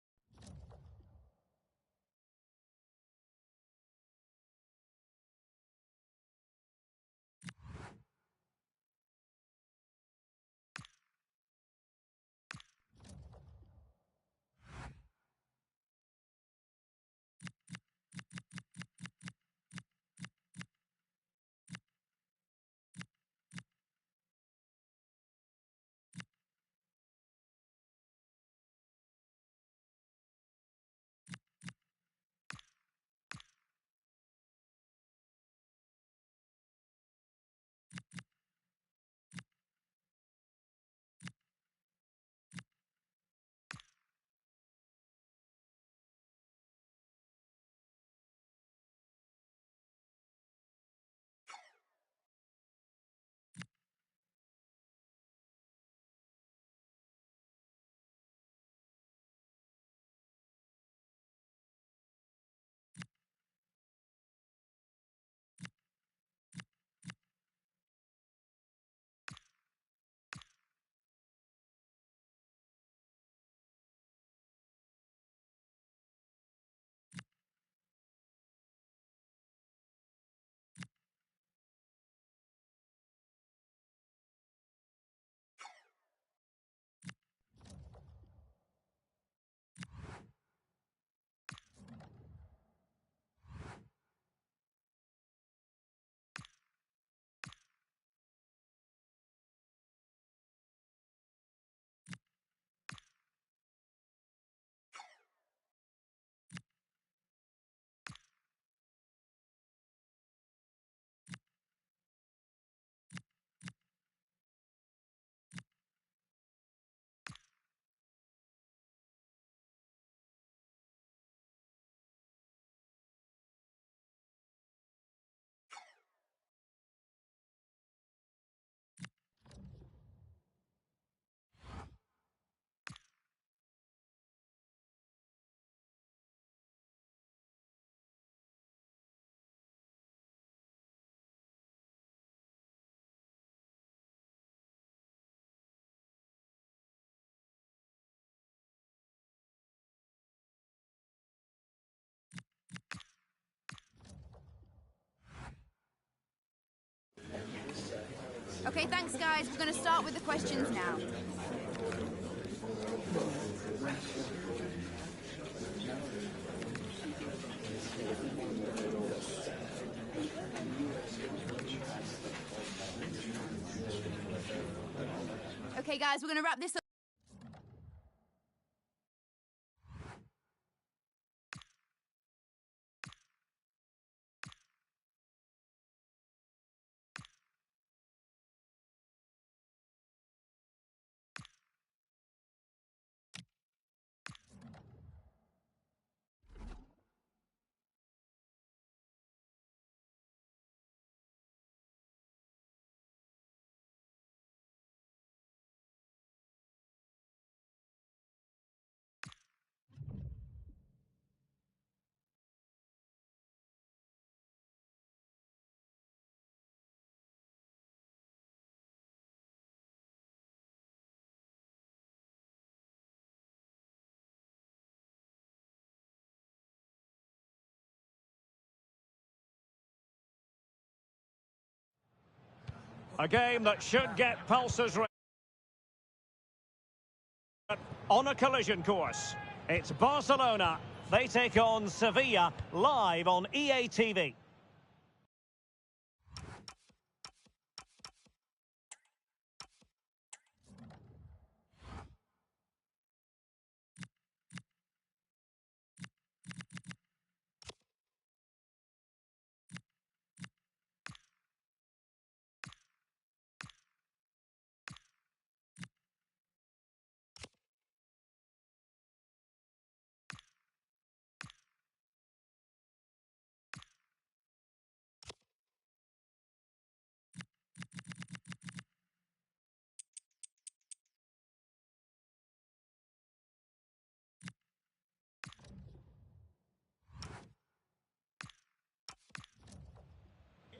Okay, thanks, guys. We're going to start with the questions now. Okay, guys, we're going to wrap this up. A game that should get pulses on a collision course. It's Barcelona. They take on Sevilla live on EA TV.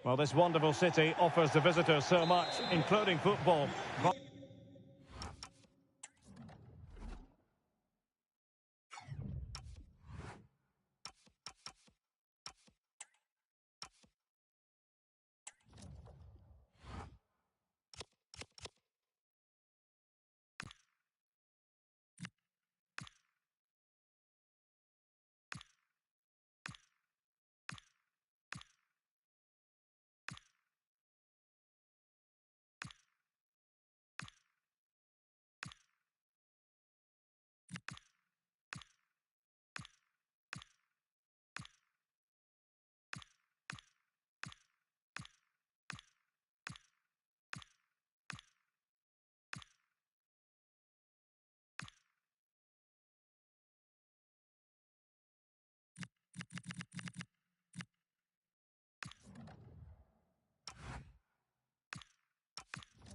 Well, this wonderful city offers the visitors so much, including football.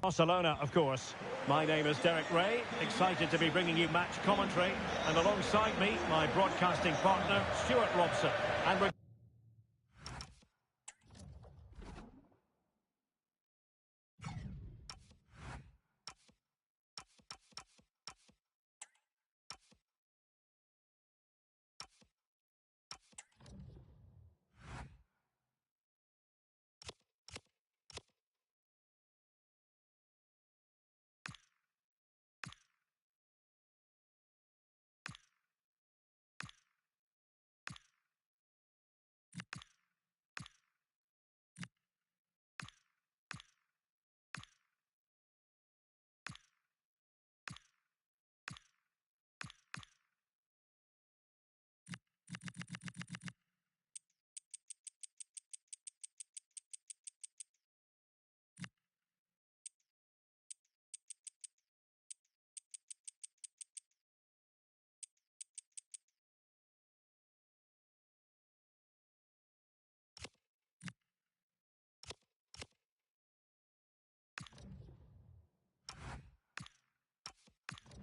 Barcelona, of course. My name is Derek Ray, excited to be bringing you match commentary, and alongside me, my broadcasting partner, Stuart Robson. And we're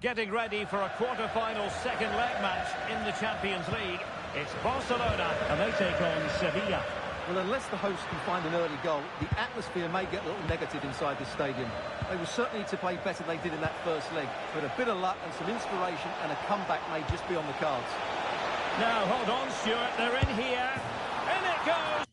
getting ready for a quarter-final second leg match in the Champions League. It's Barcelona, and they take on Sevilla. Well, unless the hosts can find an early goal, the atmosphere may get a little negative inside the stadium. They will certainly need to play better than they did in that first leg, but a bit of luck and some inspiration and a comeback may just be on the cards. Now, hold on, Stuart, they're in here. In it goes!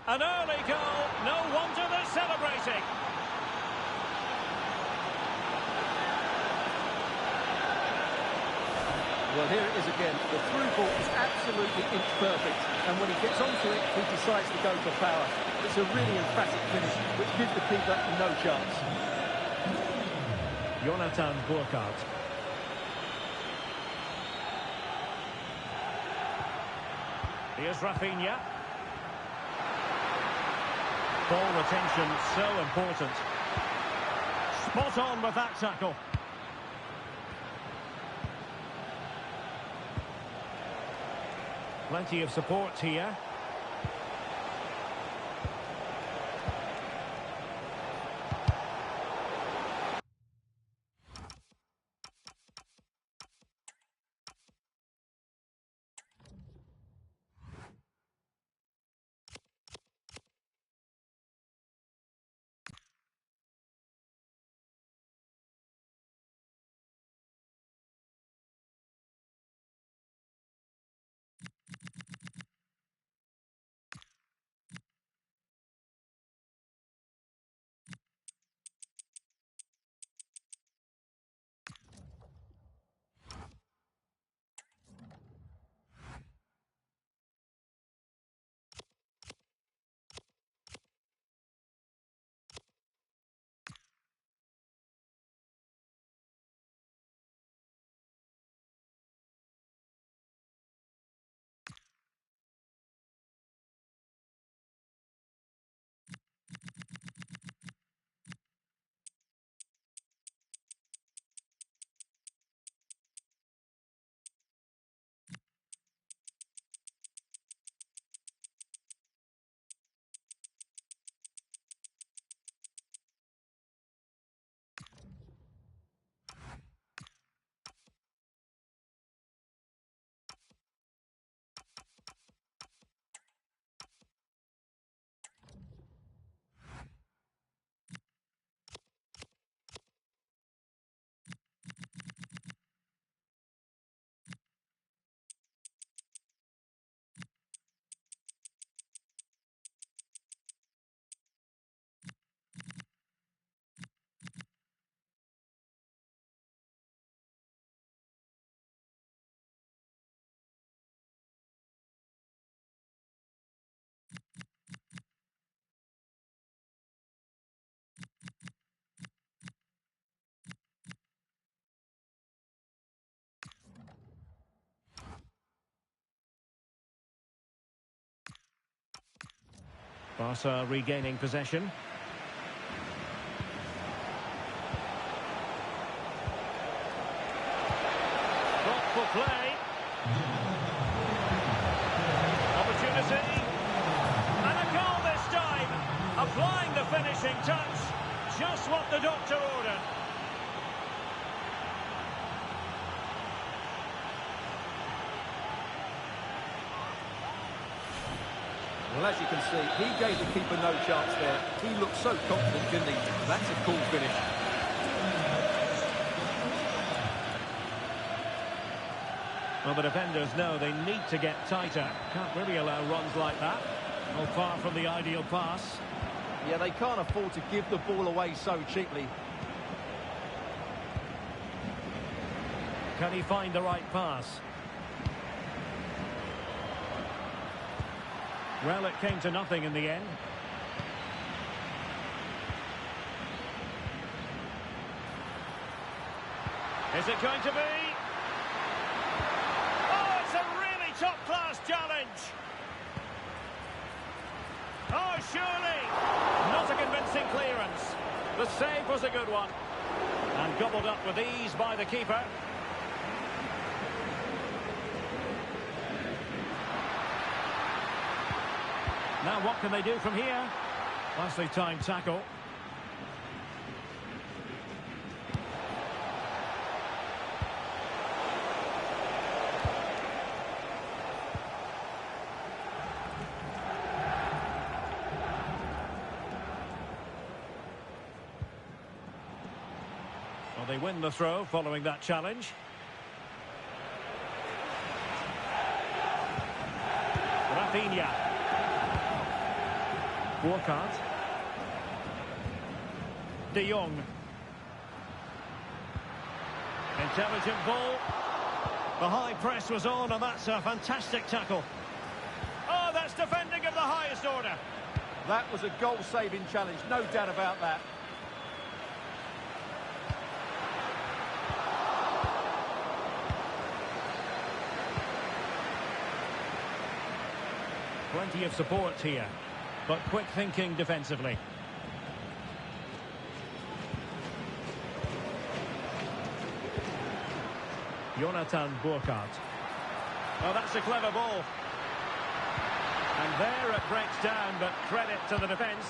An early goal, no wonder they're celebrating. Well, here it is again. The through ball is absolutely inch perfect, and when he gets onto it, he decides to go for power. It's a really emphatic finish, which gives the keeper no chance. Jonathan Burkhardt. Here's Rafinha. Ball retention so important. Spot on with that tackle. Plenty of support here. Barca regaining possession. Thoughtful play. Opportunity. And a goal this time. Applying the finishing touch. Just what the doctor ordered. Well, as you can see, he gave the keeper no chance there. He looked so confident, didn't he? That's a cool finish. Well, the defenders know they need to get tighter. Can't really allow runs like that. Well, far from the ideal pass. Yeah, they can't afford to give the ball away so cheaply. Can he find the right pass? Well, it came to nothing in the end. Is it going to be? Oh, it's a really top-class challenge. Oh, surely. Not a convincing clearance. The save was a good one. And gobbled up with ease by the keeper. Now what can they do from here? Nicely timed tackle. Well, they win the throw following that challenge. Rafinha. Wonderkid. De Jong. Intelligent ball. The high press was on, and that's a fantastic tackle. Oh, that's defending of the highest order. That was a goal-saving challenge, no doubt about that. Plenty of support here. But quick thinking defensively. Jonathan Burkhardt. Oh, that's a clever ball. And there it breaks down, but credit to the defence.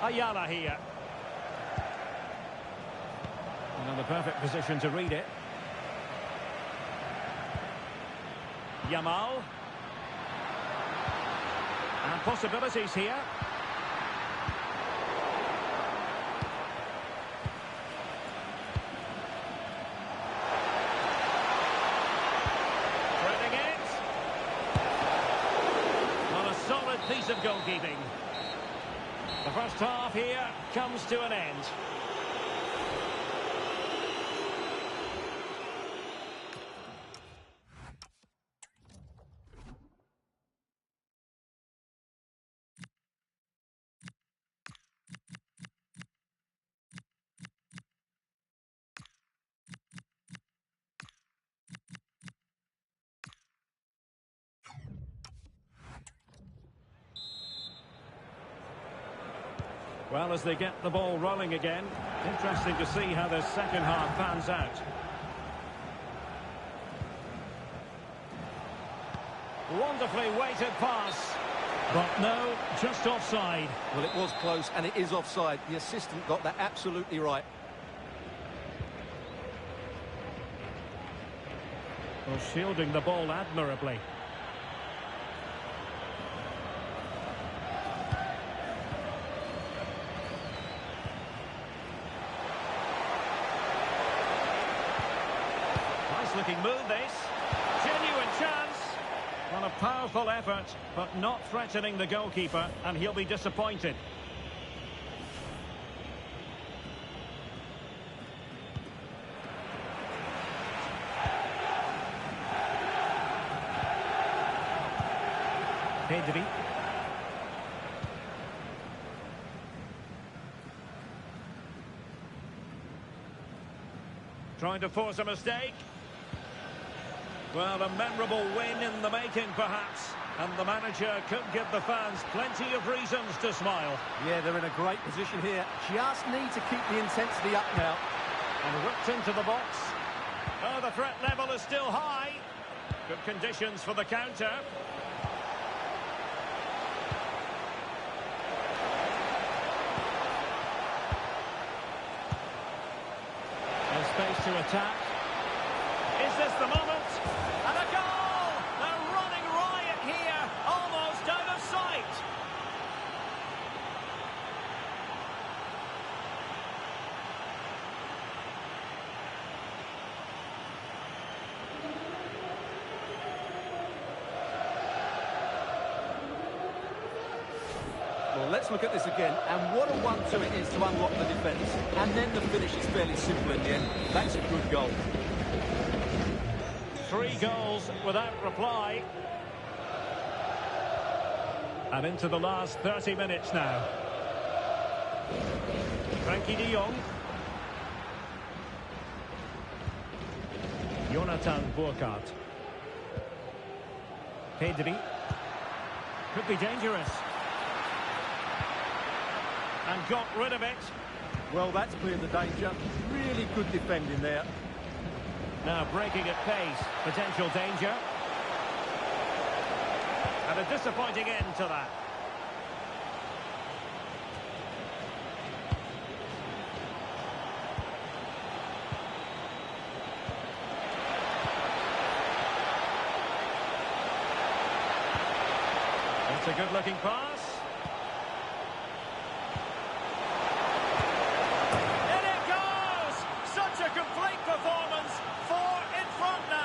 Ayala here. And in the perfect position to read it. Yamal. And possibilities here. Threading it. On a solid piece of goalkeeping. The first half here comes to an end. Well, as they get the ball rolling again, interesting to see how the second half pans out. Wonderfully weighted pass. But no, just offside. Well, it was close, and it is offside. The assistant got that absolutely right. Well, shielding the ball admirably. Looking move this. Genuine chance. Well, a powerful effort, but not threatening the goalkeeper, and he'll be disappointed. Pedri. Trying to force a mistake. Well, a memorable win in the making, perhaps. And the manager could give the fans plenty of reasons to smile. Yeah, they're in a great position here. Just need to keep the intensity up now. And whipped into the box. Oh, the threat level is still high. Good conditions for the counter. And space to attack. Is this the moment? And a goal! They're running riot here, almost out of sight. Well, let's look at this again, and what a 1-2 it is to unlock the defence. And then the finish is fairly simple in the end. That's a good goal. 3 goals without reply. And into the last 30 minutes now. Frankie de Jong. Jonathan Burkhardt. Pedri. Could be dangerous. And got rid of it. Well, that's cleared the danger. Really good defending there. Now breaking at pace. Potential danger. And a disappointing end to that. That's a good-looking pass. In it goes! Such a complete performance. 4 in front now.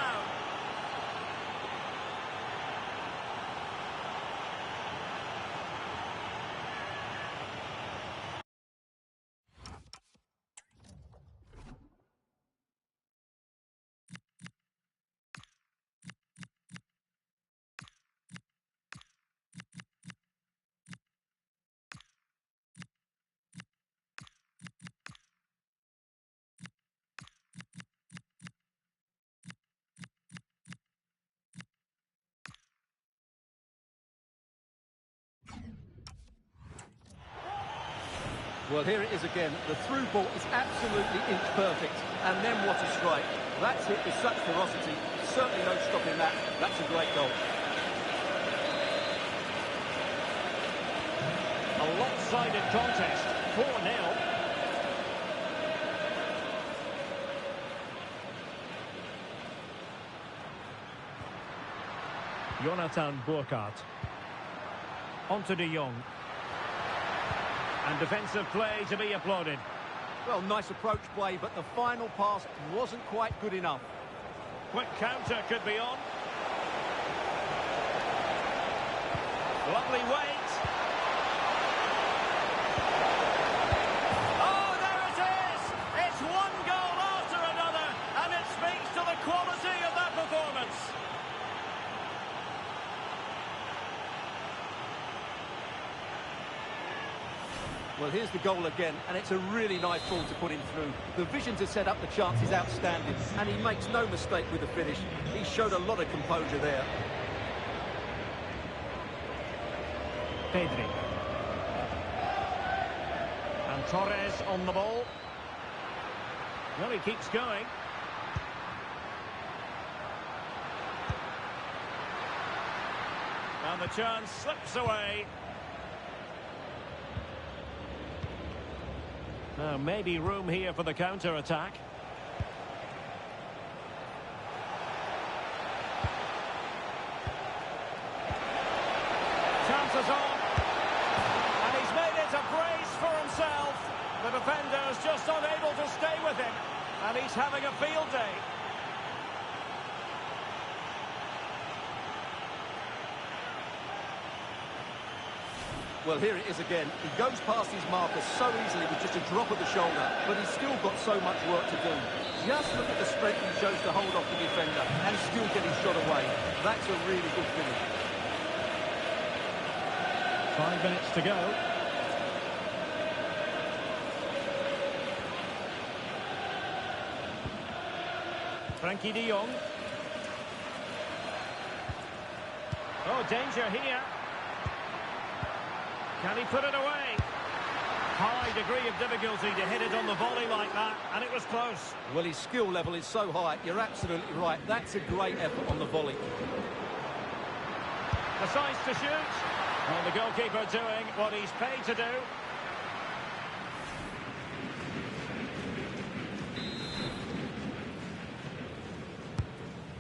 Well, here it is again. The through ball is absolutely inch perfect. And then what a strike. That's hit with such ferocity. Certainly no stopping that. That's a great goal. A lopsided contest. 4-0. Jonathan Burkhardt. Onto de Jong. And defensive play to be applauded. Well, nice approach play, but the final pass wasn't quite good enough. Quick counter could be on. Lovely wait. Oh, there it is! It's one goal after another, and it speaks to the quality of that performance. Well, here's the goal again, and it's a really nice ball to put him through. The vision to set up the chance is outstanding, and he makes no mistake with the finish. He showed a lot of composure there. Pedri. And Torres on the ball. Well, he keeps going. And the chance slips away. Now, maybe room here for the counter-attack. Chances on. And he's made it a brace for himself. The defender's just unable to stay with him. And he's having a field day. Well, here it is again. He goes past his marker so easily with just a drop of the shoulder, but he's still got so much work to do. Just look at the strength he shows to hold off the defender and still get his shot away. That's a really good finish. 5 minutes to go. Frankie de Jong. Oh, danger here. Can he put it away? High degree of difficulty to hit it on the volley like that, and it was close. Well, his skill level is so high, you're absolutely right. That's a great effort on the volley. Decides to shoot. And the goalkeeper doing what he's paid to do.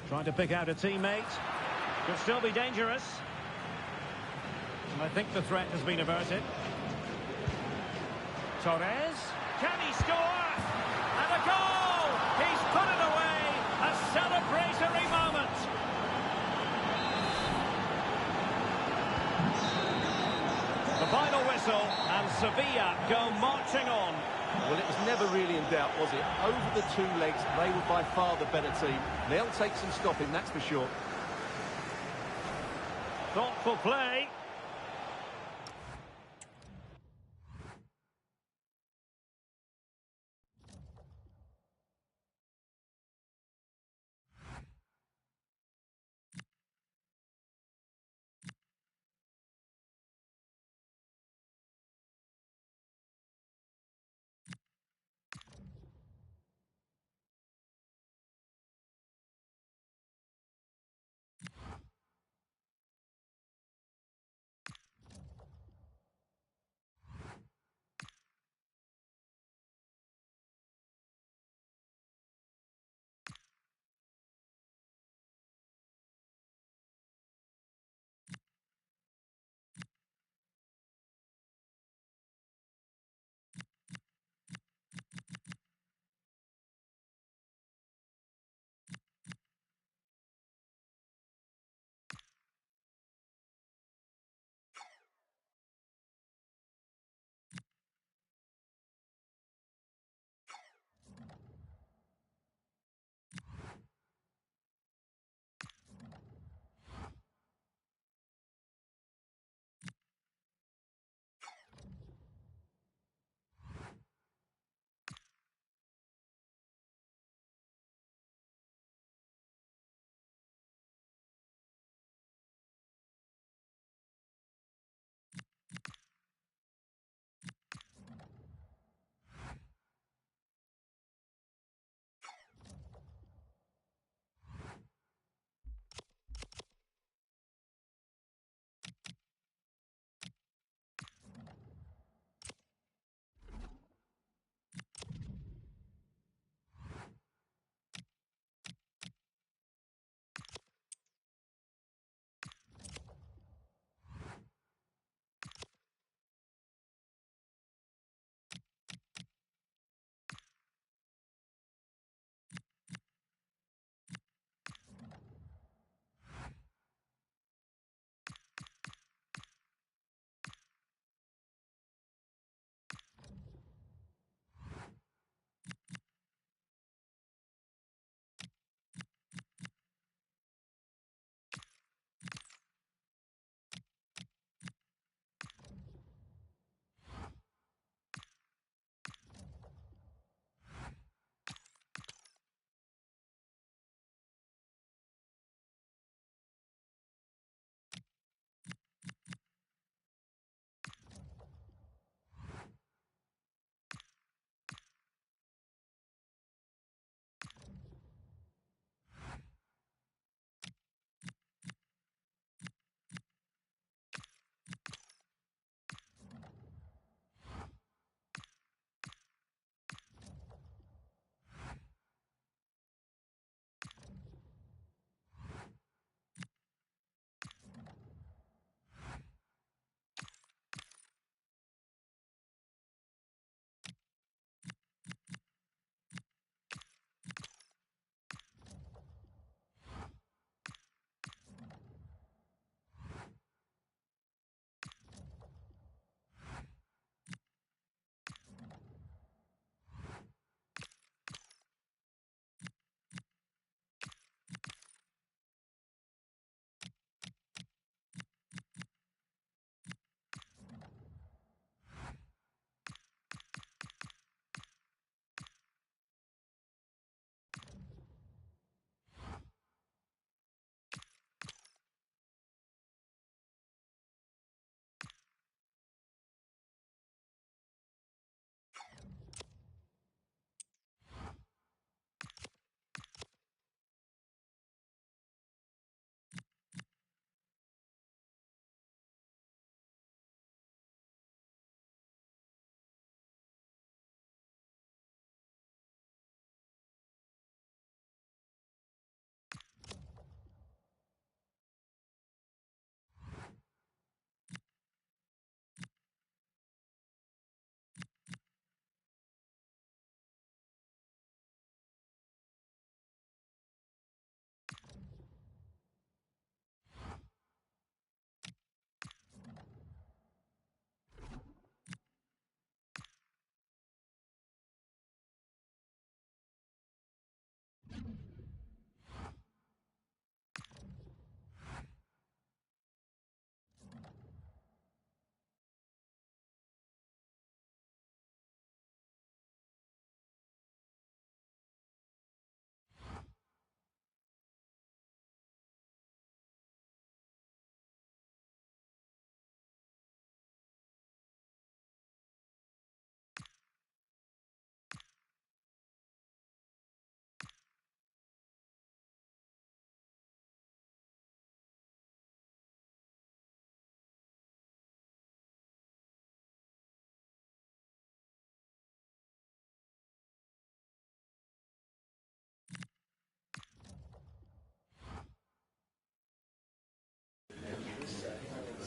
Trying to pick out a teammate. Could still be dangerous. And I think the threat has been averted. Torres. Can he score? And a goal! He's put it away! A celebratory moment! The final whistle, and Sevilla go marching on. Well, it was never really in doubt, was it? Over the two legs, they were by far the better team. They'll take some stopping, that's for sure. Thoughtful play.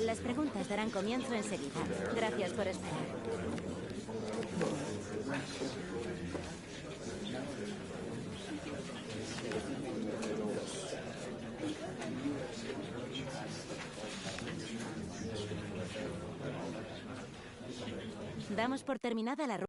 Las preguntas darán comienzo enseguida. Gracias por esperar. Damos por terminada la rueda.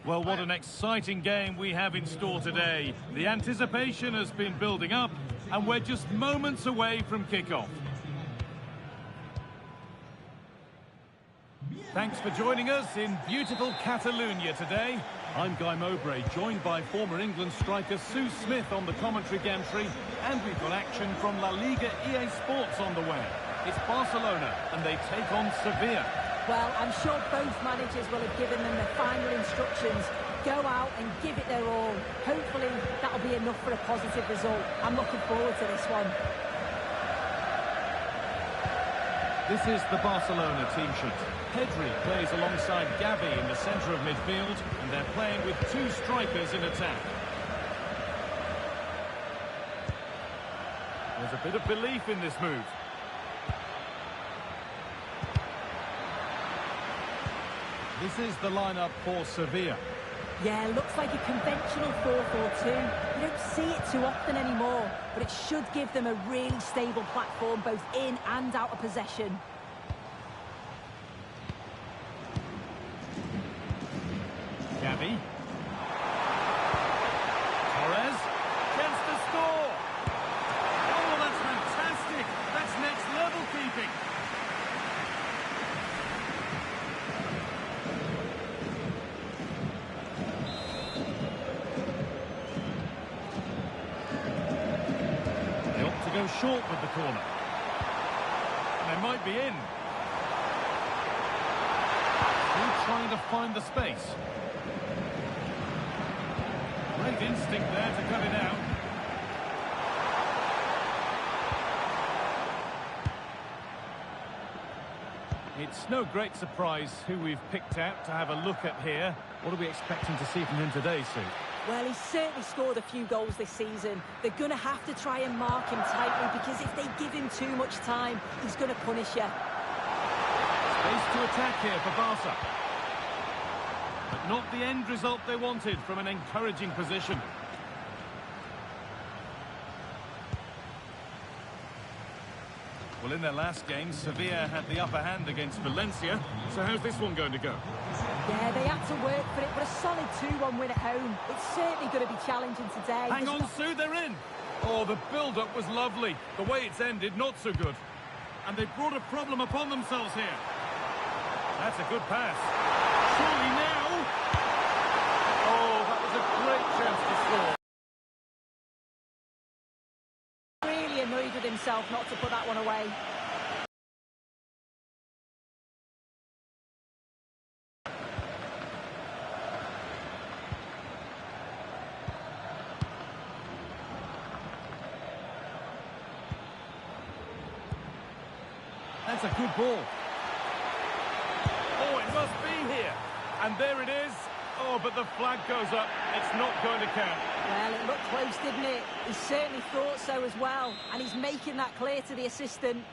Well, what an exciting game we have in store today. The anticipation has been building up, and we're just moments away from kickoff. Thanks for joining us in beautiful Catalonia today. I'm Guy Mowbray, joined by former England striker Sue Smith on the commentary gantry, and we've got action from La Liga EA Sports on the way. It's Barcelona, and they take on Sevilla. Well, I'm sure both managers will have given them the final instructions. Go out and give it their all. Hopefully, that'll be enough for a positive result. I'm looking forward to this one. This is the Barcelona team sheet. Pedri plays alongside Gavi in the centre of midfield, and they're playing with two strikers in attack. There's a bit of belief in this move. This is the lineup for Sevilla. Yeah, looks like a conventional 4-4-2. You don't see it too often anymore, but it should give them a really stable platform both in and out of possession. Gavi. Torres. Chance to score. Oh, that's fantastic. That's next level keeping. Go short with the corner. And they might be in. Still trying to find the space. Great instinct there to cut it out. It's no great surprise who we've picked out to have a look at here. What are we expecting to see from him today, Sue? Well, he's certainly scored a few goals this season. They're going to have to try and mark him tightly because if they give him too much time, he's going to punish you. Space to attack here for Barca. But not the end result they wanted from an encouraging position. Well, in their last game, Sevilla had the upper hand against Valencia. So how's this one going to go? Yeah, they had to work for it, but a solid 2-1 win at home. It's certainly going to be challenging today. Hang on, Sue, they're in. Oh, the build-up was lovely. The way it's ended, not so good. And they've brought a problem upon themselves here. That's a good pass. Surely now. Oh, that was a great chance to score. Really annoyed with himself not to put that one away. That's a good ball. Oh, it must be here. And there it is. Oh, but the flag goes up. It's not going to count. Well, it looked close, didn't it? He certainly thought so as well. And he's making that clear to the assistant.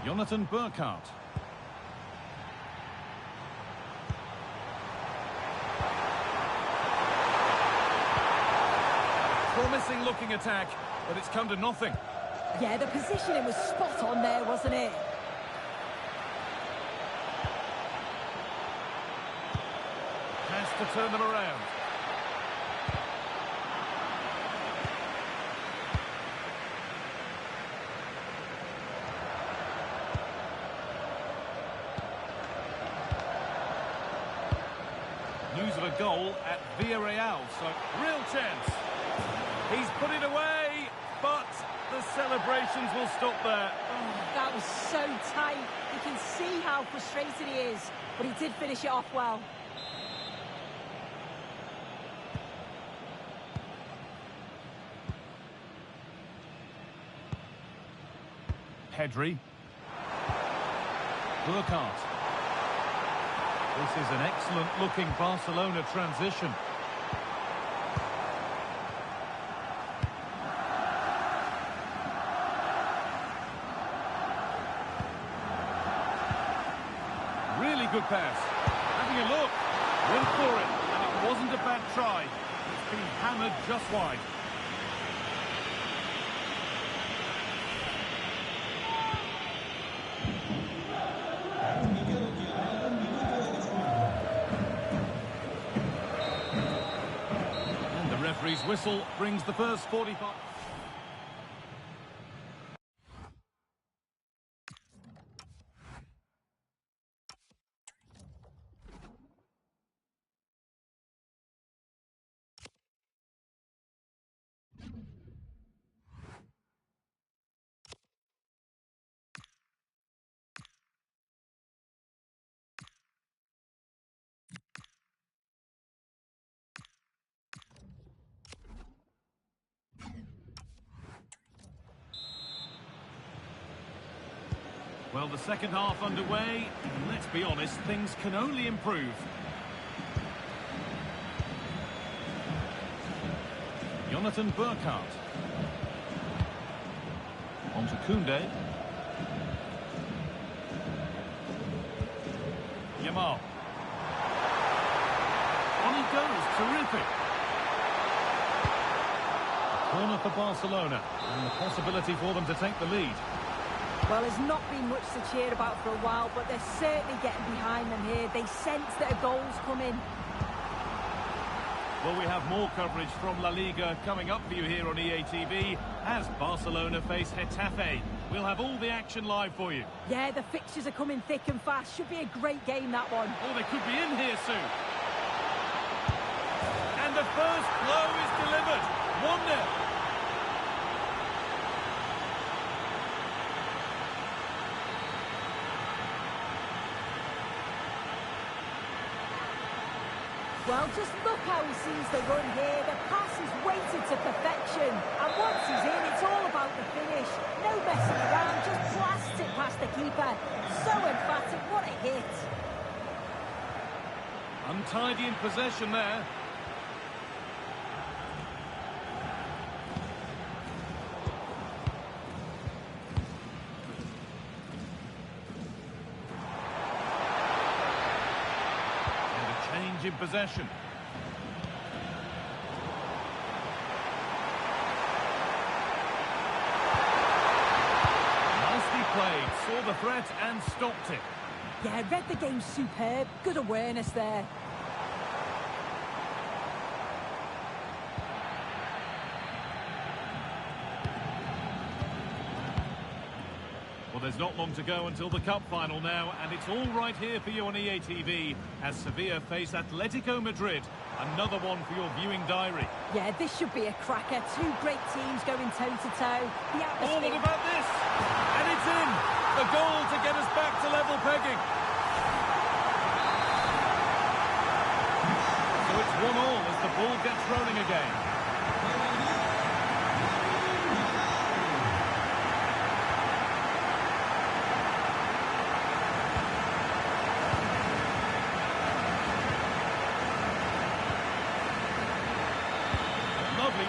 Jonathan Burkhardt. Promising looking attack, but it's come to nothing. Yeah, the positioning was spot on there, wasn't it? Has to turn them around. News of a goal at Villarreal, so real chance. He's put it away, but the celebrations will stop there. Oh, that was so tight. You can see how frustrated he is, but he did finish it off well. Pedri. Burkhardt. This is an excellent-looking Barcelona transition. Really good pass. Having a look. Went for it, and it wasn't a bad try. It's been hammered just wide. And the referee's whistle brings the first 45. Well, the second half underway, and let's be honest, things can only improve. Jonathan Burkhardt. On to Koundé. Yamal. On he goes, terrific. Corner for Barcelona, and the possibility for them to take the lead. Well, there's not been much to cheer about for a while, but they're certainly getting behind them here. They sense that a goal's coming. Well, we have more coverage from La Liga coming up for you here on EA TV as Barcelona face Getafe. We'll have all the action live for you. Yeah, the fixtures are coming thick and fast. Should be a great game, that one. Oh, they could be in here soon. And the first blow is delivered. 1-0. Well, just look how he sees the run here. The pass is weighted to perfection. And once he's in, it's all about the finish. No messing around, just blasts it past the keeper. So emphatic, what a hit. Untidy in possession there. In possession. threat and stopped it. Yeah, read the game superb. Good awareness there. Well, there's not long to go until the cup final now, and it's all right here for you on EA TV as Sevilla face Atletico Madrid. Another one for your viewing diary. Yeah, this should be a cracker. Two great teams going toe-to-toe. The atmosphere... Oh, what about this? And it's in! The goal to get us back to level pegging. So it's 1-1 as the ball gets rolling again.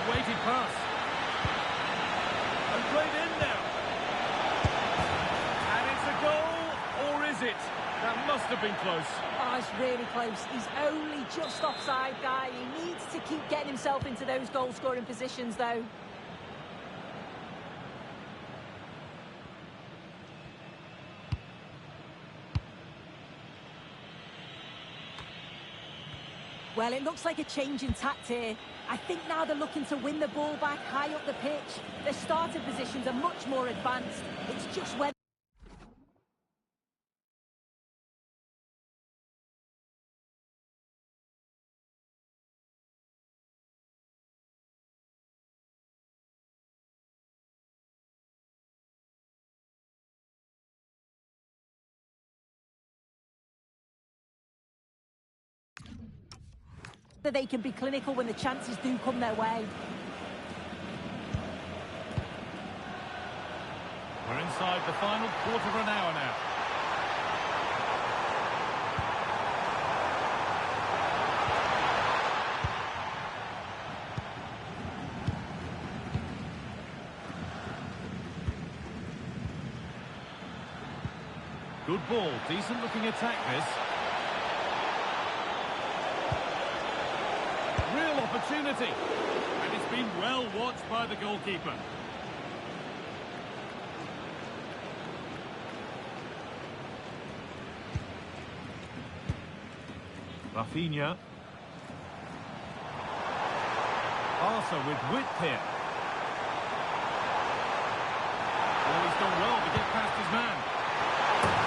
Weighted pass. And played in now. And it's a goal, or is it? That must have been close. Oh, it's really close. He's only just offside, guy. He needs to keep getting himself into those goal-scoring positions, though. Well, it looks like a change in tact here. I think now they're looking to win the ball back high up the pitch. Their starting positions are much more advanced. It's just whether... that they can be clinical when the chances do come their way. We're inside the final quarter of an hour now. Good ball, decent looking attack this. Real opportunity, and it's been well watched by the goalkeeper. Rafinha. Barca with width here. Well, he's done well to get past his man.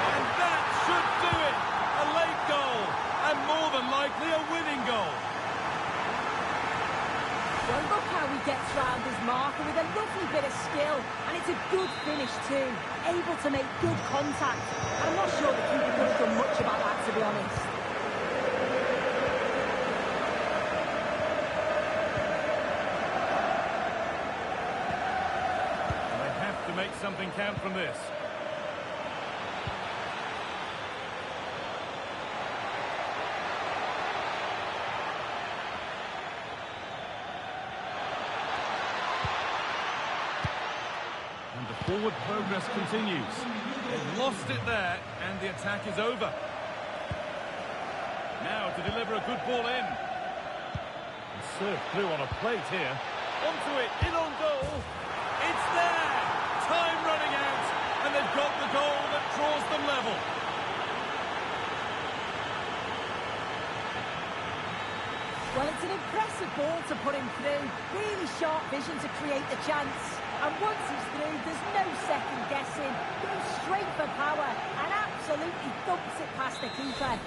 And that should do it! A late goal, and more than likely a winning goal. Well, look how he gets round his marker with a lovely bit of skill. And it's a good finish too. Able to make good contact. I'm not sure the keeper could have done much about that, to be honest. They have to make something count from this. Forward progress continues. They've lost it there, and the attack is over. Now to deliver a good ball in. And served through on a plate here. Onto it, in on goal. It's there! Time running out, and they've got the goal that draws them level. Well, it's an impressive ball to put him through. Really sharp vision to create the chance. And once he's through, there's no second guessing. Goes straight for power and absolutely thumps it past the keeper.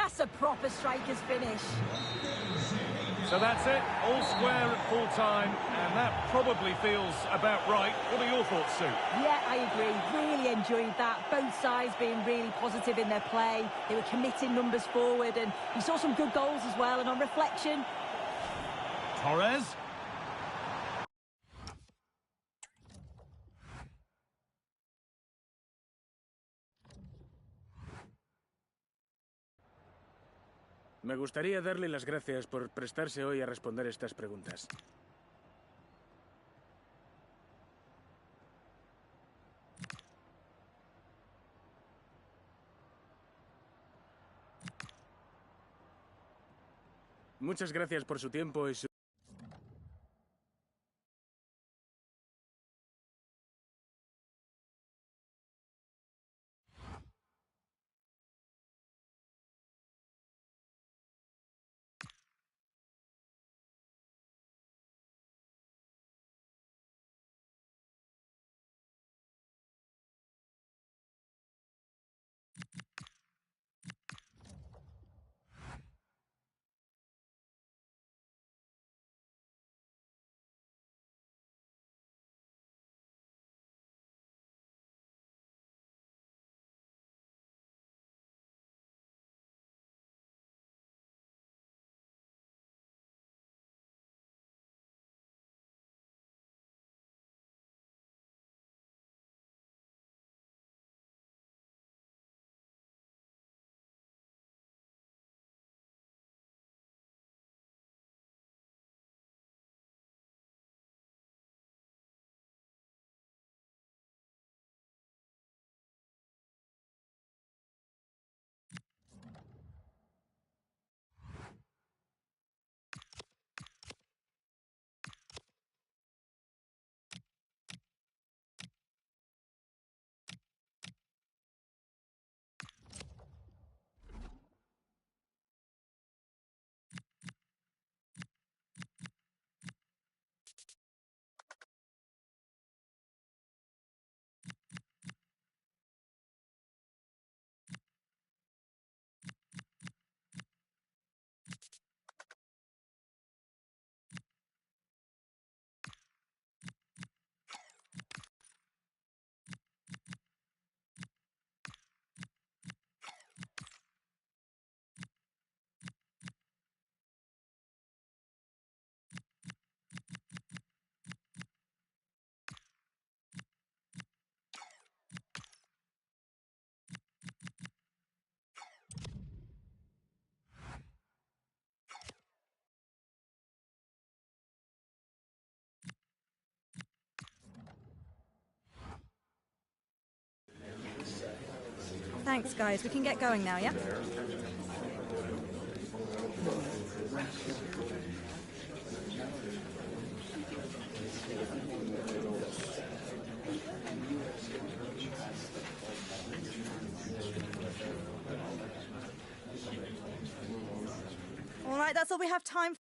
That's a proper striker's finish. So that's it, all square at full time, and that probably feels about right. What are your thoughts, Sue? Yeah, I agree. Really enjoyed that. Both sides being really positive in their play. They were committing numbers forward, and we saw some good goals as well. And on reflection... Torres. Me gustaría darle las gracias por prestarse hoy a responder estas preguntas. Muchas gracias por su tiempo y su... Thanks, guys. We can get going now, yeah? All right, that's all we have time for.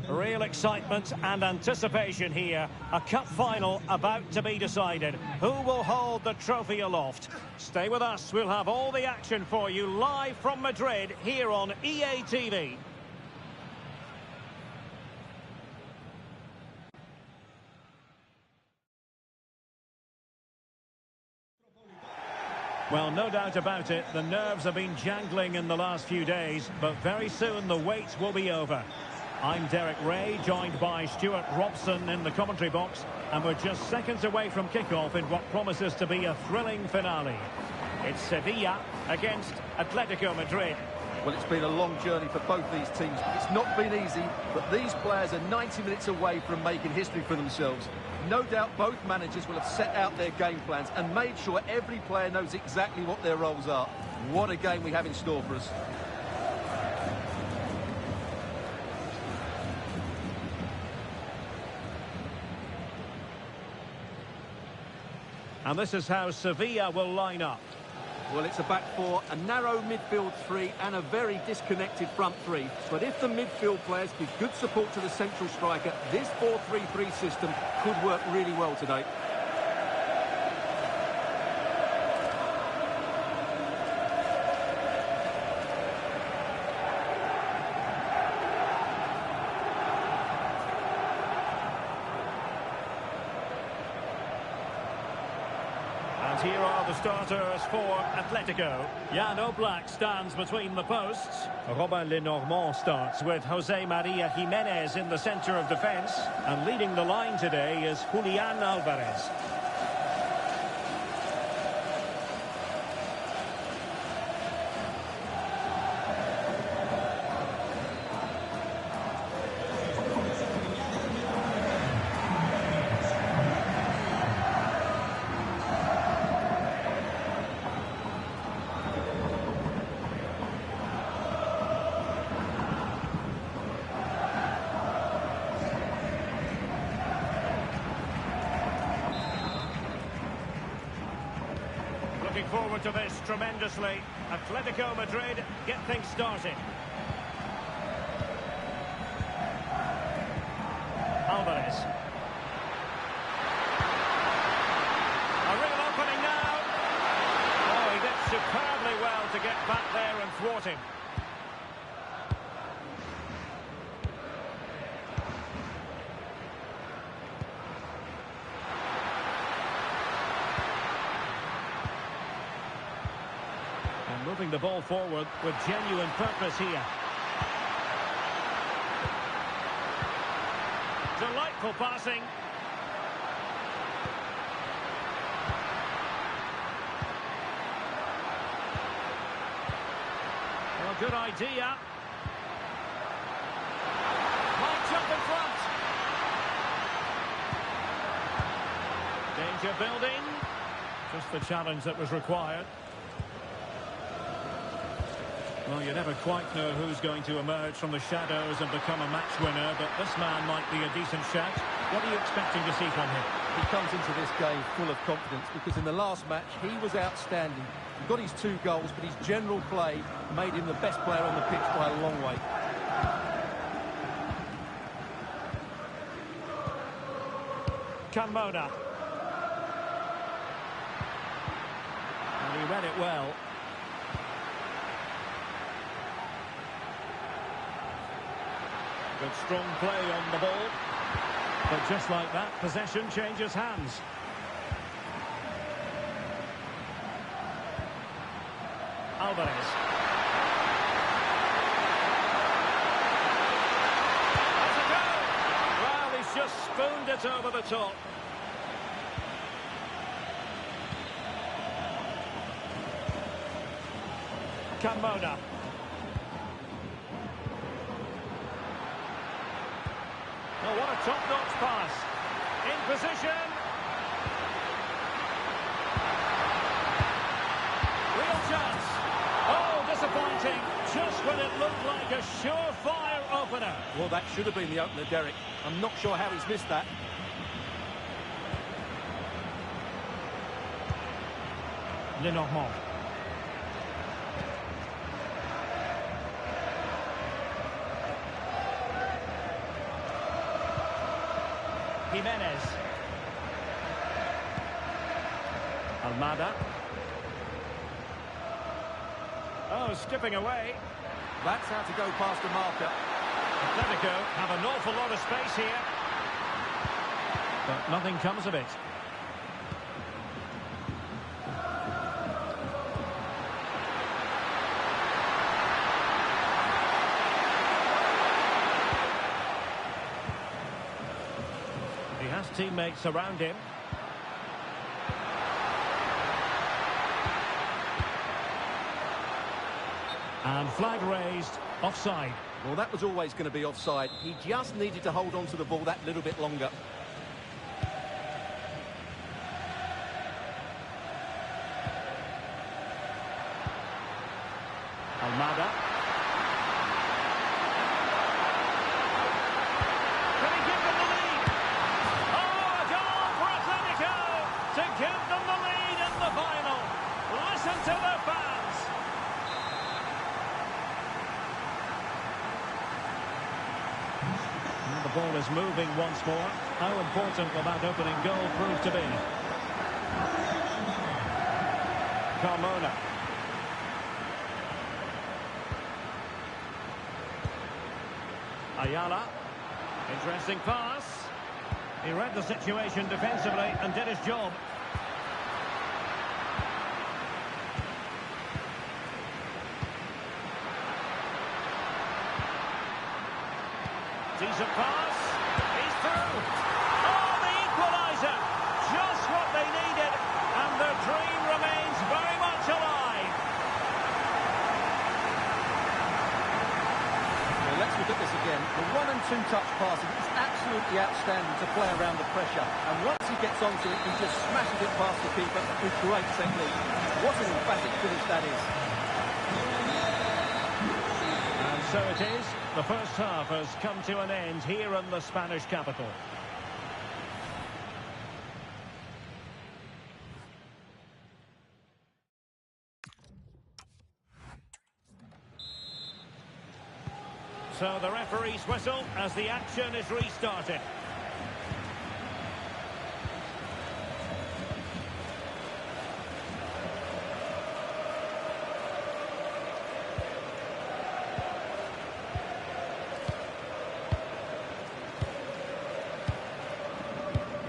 Real excitement and anticipation here. A cup final about to be decided. Who will hold the trophy aloft? Stay with us. We'll have all the action for you live from Madrid here on EA TV. Well, no doubt about it, the nerves have been jangling in the last few days, but very soon the wait will be over. I'm Derek Ray, joined by Stuart Robson in the commentary box, and we're just seconds away from kickoff in what promises to be a thrilling finale. It's Sevilla against Atletico Madrid. Well, it's been a long journey for both these teams. It's not been easy, but these players are 90 minutes away from making history for themselves. No doubt both managers will have set out their game plans and made sure every player knows exactly what their roles are. What a game we have in store for us. And this is how Sevilla will line up. Well, it's a back four, a narrow midfield three and a very disconnected front three. But if the midfield players give good support to the central striker, this 4-3-3 system could work really well today. And here are the starters for Atletico. Jan Oblak stands between the posts. Robin Lenormand starts with Jose Maria Jimenez in the centre of defence. And leading the line today is Julian Alvarez. Looking forward to this tremendously. Atletico Madrid get things started. Alvarez. A real opening now. Oh, he did superbly well to get back there and thwart him. Moving the ball forward with genuine purpose here. Delightful passing. Well, good idea. Might jump in front. Danger building. Just the challenge that was required. Well, you never quite know who's going to emerge from the shadows and become a match winner, but this man might be a decent shout. What are you expecting to see from him? He comes into this game full of confidence because in the last match he was outstanding. He got his 2 goals, but his general play made him the best player on the pitch by a long way. Carmona. And he read it well. Good strong play on the ball. But just like that, possession changes hands. Alvarez. That's a goal! Well, he's just spooned it over the top. Carmona. Oh, what a top-notch pass. In position. Real chance. Oh, disappointing. Just when it looked like a surefire opener. Well, that should have been the opener, Derek. I'm not sure how he's missed that. Lenormand. Jimenez. Almada. Oh, skipping away. That's how to go past the marker. Atletico have an awful lot of space here. But nothing comes of it. He has teammates around him. And flag raised, offside. Well, that was always going to be offside. He just needed to hold on to the ball that little bit longer. Almada. Can he give them the lead? Oh, a goal for Atletico to give them the lead in the final. Listen to the fans. And the ball is moving once more. How important will that opening goal prove to be? Carmona. Ayala. Interesting pass. He read the situation defensively and did his job. Decent pass. He's through. Oh, the equaliser. Just what they needed. And their dream remains very much alive. Well, let's look at this again. The 1- and 2-touch passing is absolutely outstanding to play around the pressure. And once he gets onto it, he just smashes it past the keeper with great technique. What an emphatic finish that is. And so it is. The first half has come to an end here in the Spanish capital. So the referee's whistle as the action is restarted.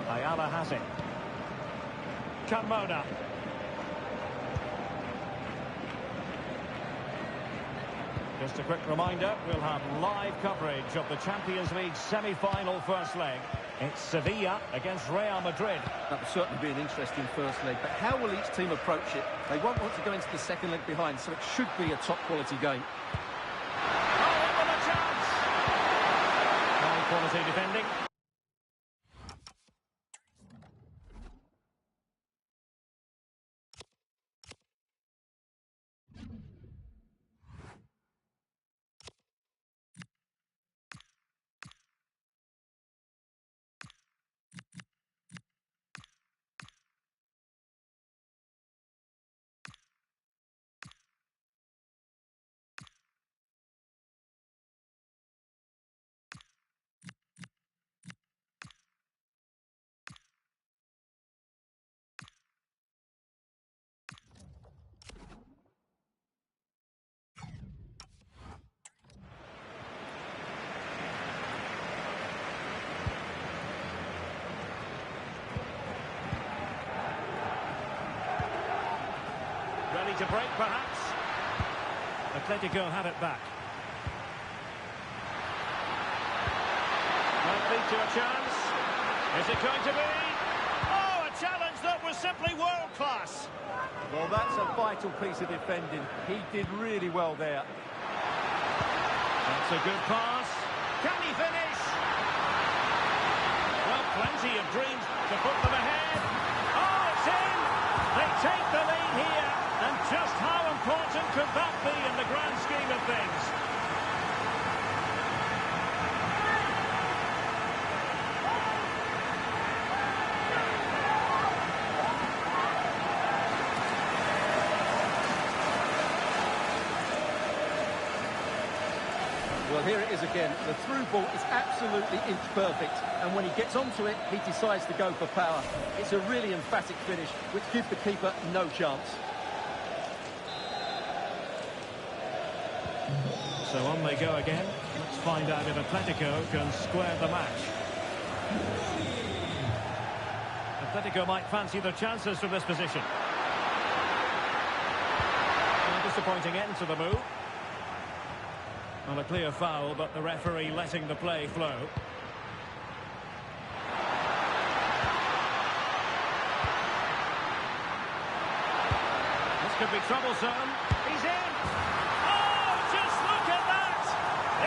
Ayala has it. Carmona. Just a quick reminder, we'll have live coverage of the Champions League semi-final first leg. It's Sevilla against Real Madrid. That will certainly be an interesting first leg, but how will each team approach it? They won't want to go into the second leg behind, so it should be a top-quality game. Oh, what a chance! High-quality defending. Ready to break, perhaps. Atletico have it back. Might lead to a chance. Is it going to be? Oh, a challenge that was simply world-class. Well, that's a vital piece of defending. He did really well there. That's a good pass. Can he finish? Well, plenty of dreams to put them ahead. Oh, it's in! They take the lead here. And just how important could that be in the grand scheme of things? Well, here it is again. The through ball is absolutely inch perfect, and when he gets onto it, he decides to go for power. It's a really emphatic finish, which gives the keeper no chance. So on they go again. Let's find out if Atletico can square the match. Atletico might fancy their chances from this position. A disappointing end to the move. Well, a clear foul, but the referee letting the play flow. This could be troublesome. He's in! Oh, just look at that!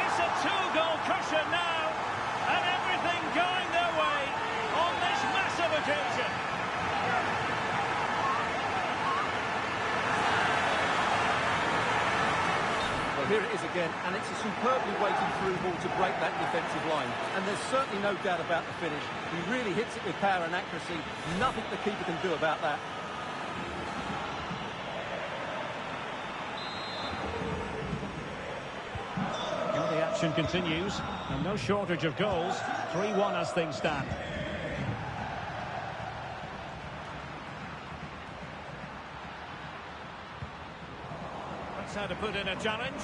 It's a two-goal cushion now, and everything going their way on this massive occasion. Here it is again, and it's a superbly weighted through ball to break that defensive line. And there's certainly no doubt about the finish. He really hits it with power and accuracy. Nothing the keeper can do about that. Well, the action continues, and no shortage of goals. 3-1 as things stand. How to put in a challenge.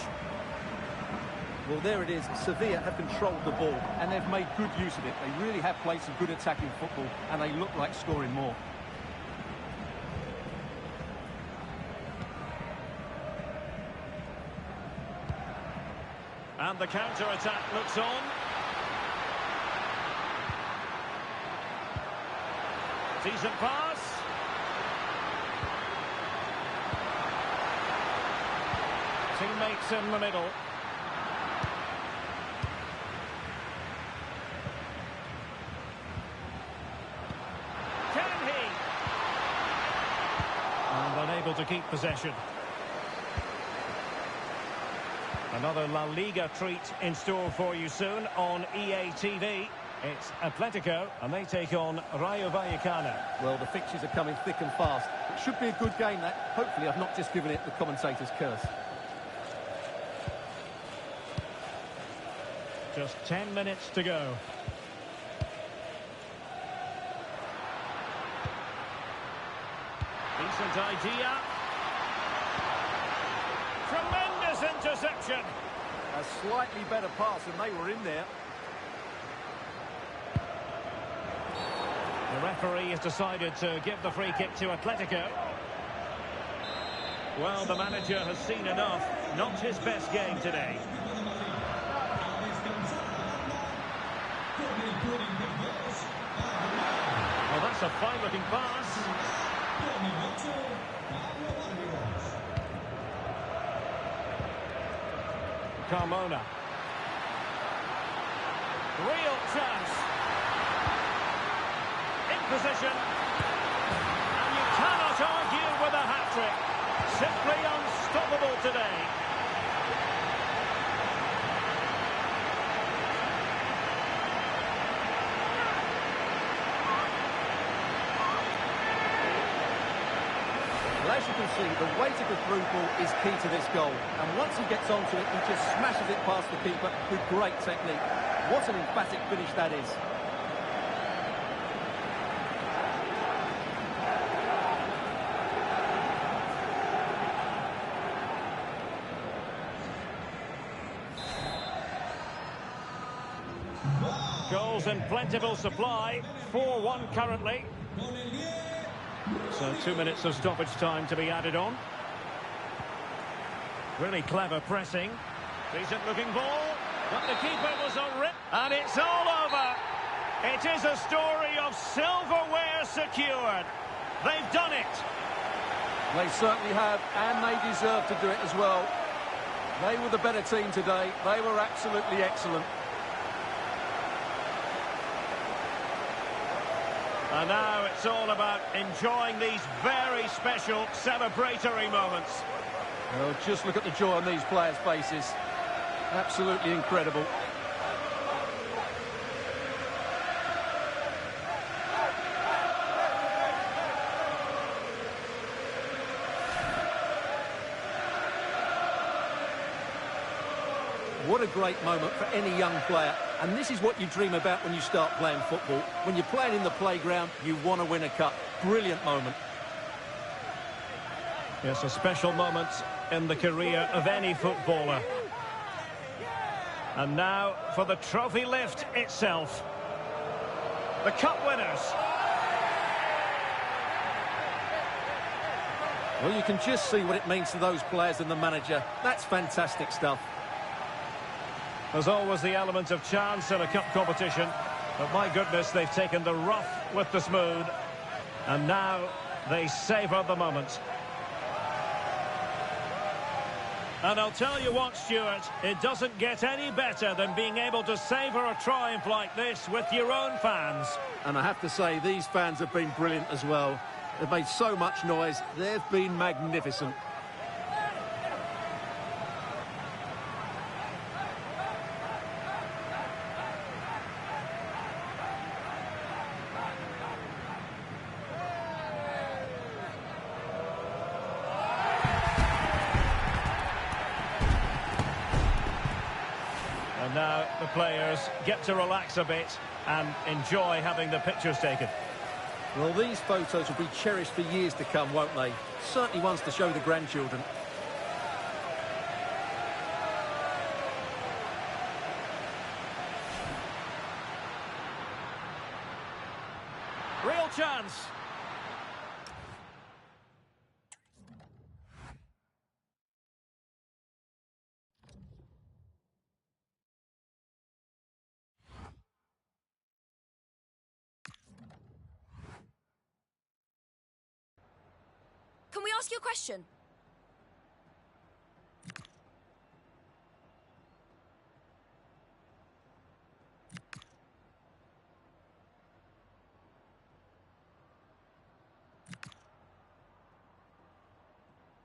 Well, there it is. Sevilla have controlled the ball, and they've made good use of it. They really have played some good attacking football, and they look like scoring more. And the counter-attack looks on. Decent pass. Teammates in the middle. Can he? And unable to keep possession. Another La Liga treat in store for you soon on EA TV. It's Atletico, and they take on Rayo Vallecano. Well, the fixtures are coming thick and fast. It should be a good game, that. Hopefully I've not just given it the commentator's curse. Just 10 minutes to go. Decent idea. Tremendous interception. A slightly better pass, and they were in there. The referee has decided to give the free kick to Atletico. Well, the manager has seen enough. Not his best game today. Well, that's a fine-looking pass. Carmona. Real chance. In position. And you cannot argue with a hat-trick. Simply unstoppable today. Well, as you can see, the weight of the through ball is key to this goal. And once he gets onto it, he just smashes it past the keeper with great technique. What an emphatic finish that is. Goals in plentiful supply. 4-1 currently. So 2 minutes of stoppage time to be added on. Really clever pressing. Decent looking ball. But the keeper was a rip. And it's all over. It is a story of silverware secured. They've done it. They certainly have, and they deserve to do it as well. They were the better team today. They were absolutely excellent. And now it's all about enjoying these very special celebratory moments. Well, just look at the joy on these players' faces. Absolutely incredible. What a great moment for any young player. And this is what you dream about when you start playing football. When you're playing in the playground, you want to win a cup. Brilliant moment. It's a special moment in the career of any footballer. And now for the trophy lift itself. The cup winners. Well, you can just see what it means to those players and the manager. That's fantastic stuff. There's always the element of chance in a cup competition. But my goodness, they've taken the rough with the smooth. And now they savour the moment. And I'll tell you what, Stuart, it doesn't get any better than being able to savour a triumph like this with your own fans. And I have to say, these fans have been brilliant as well. They've made so much noise. They've been magnificent. And now the players get to relax a bit and enjoy having the pictures taken. Well, these photos will be cherished for years to come, won't they? Certainly ones to show the grandchildren. Real chance. Can we ask you a question?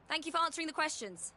Thank you for answering the questions.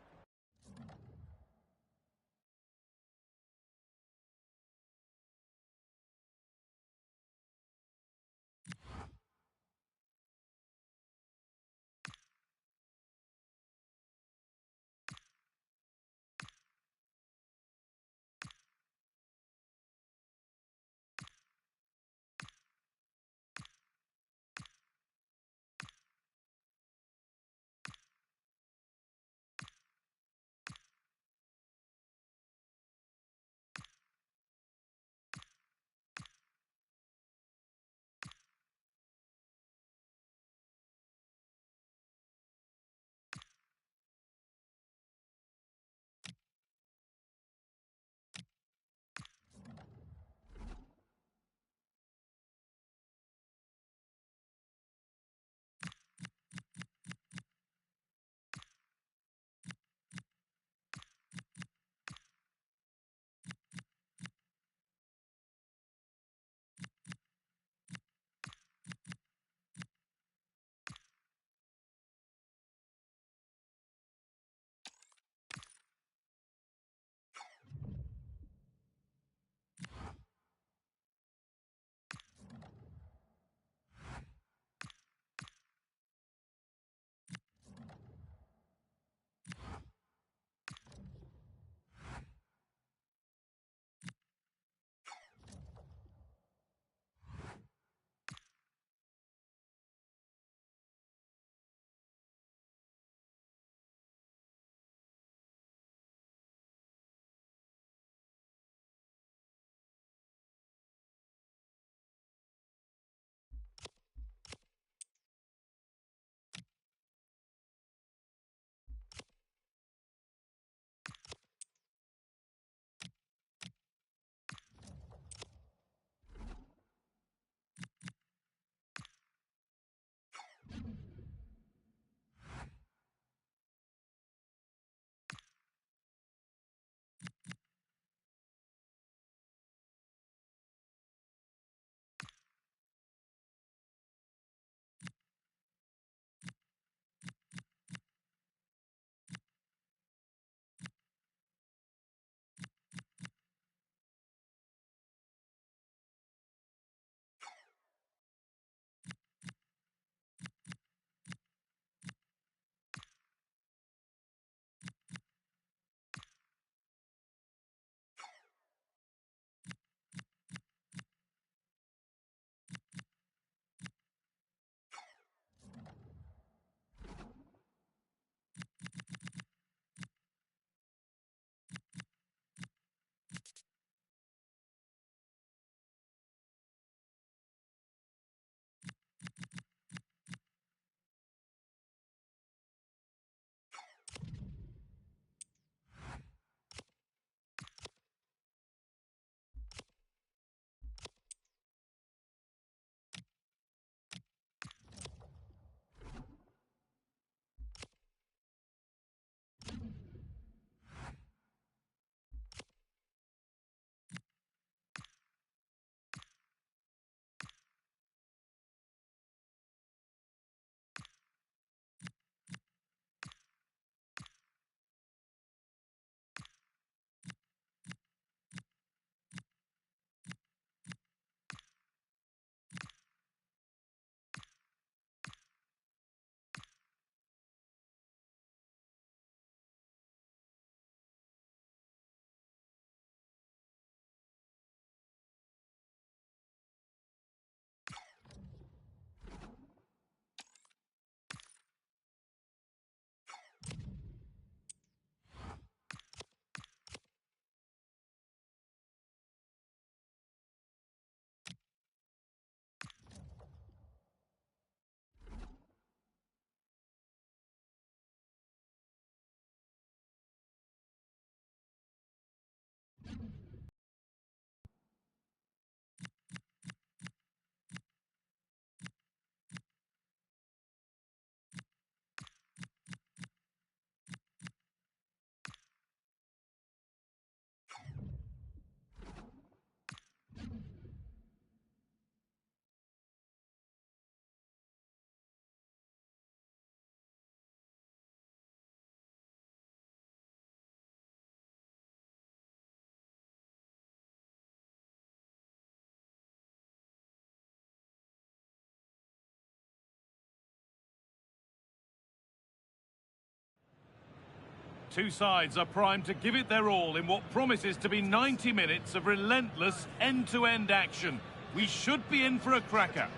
Two sides are primed to give it their all in what promises to be 90 minutes of relentless end-to-end action. We should be in for a cracker.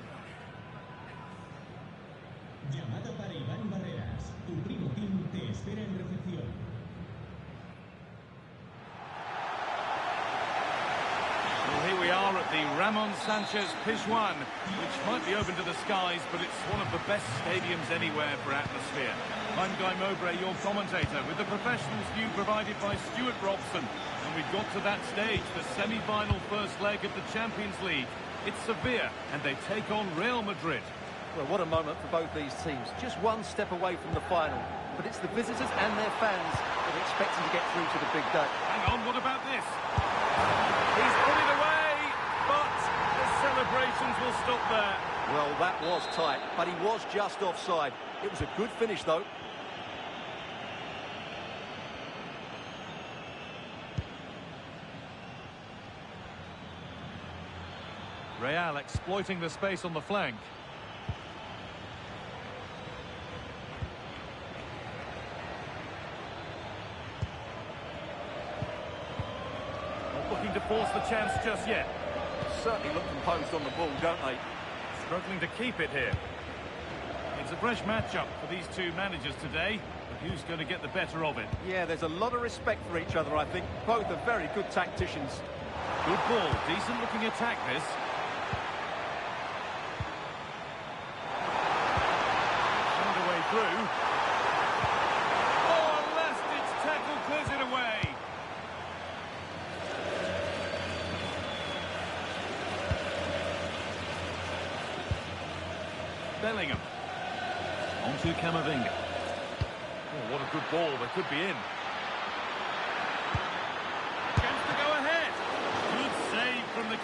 Here we are at the Ramon Sanchez Pizjuan, which might be open to the skies, but it's one of the best stadiums anywhere for atmosphere. I'm Guy Mowbray, your commentator, with the professionals view provided by Stuart Robson. And we've got to that stage, the semi-final first leg of the Champions League. It's Sevilla, and they take on Real Madrid. Well, what a moment for both these teams. Just one step away from the final. But it's the visitors and their fans that are expecting to get through to the big day. Hang on, what about this? He's put it away, but the celebrations will stop there. Well, that was tight, but he was just offside. It was a good finish, though. Real exploiting the space on the flank. Not looking to force the chance just yet. Certainly look composed on the ball, don't they? Struggling to keep it here. It's a fresh matchup for these two managers today, but who's going to get the better of it? Yeah, there's a lot of respect for each other, I think. Both are very good tacticians. Good ball, decent looking attack this. Found a way through. Oh, last-ditch tackle clears it away. Bellingham. On to Camavinga. Oh, what a good ball. They could be in. Chance to go ahead. Good save from the...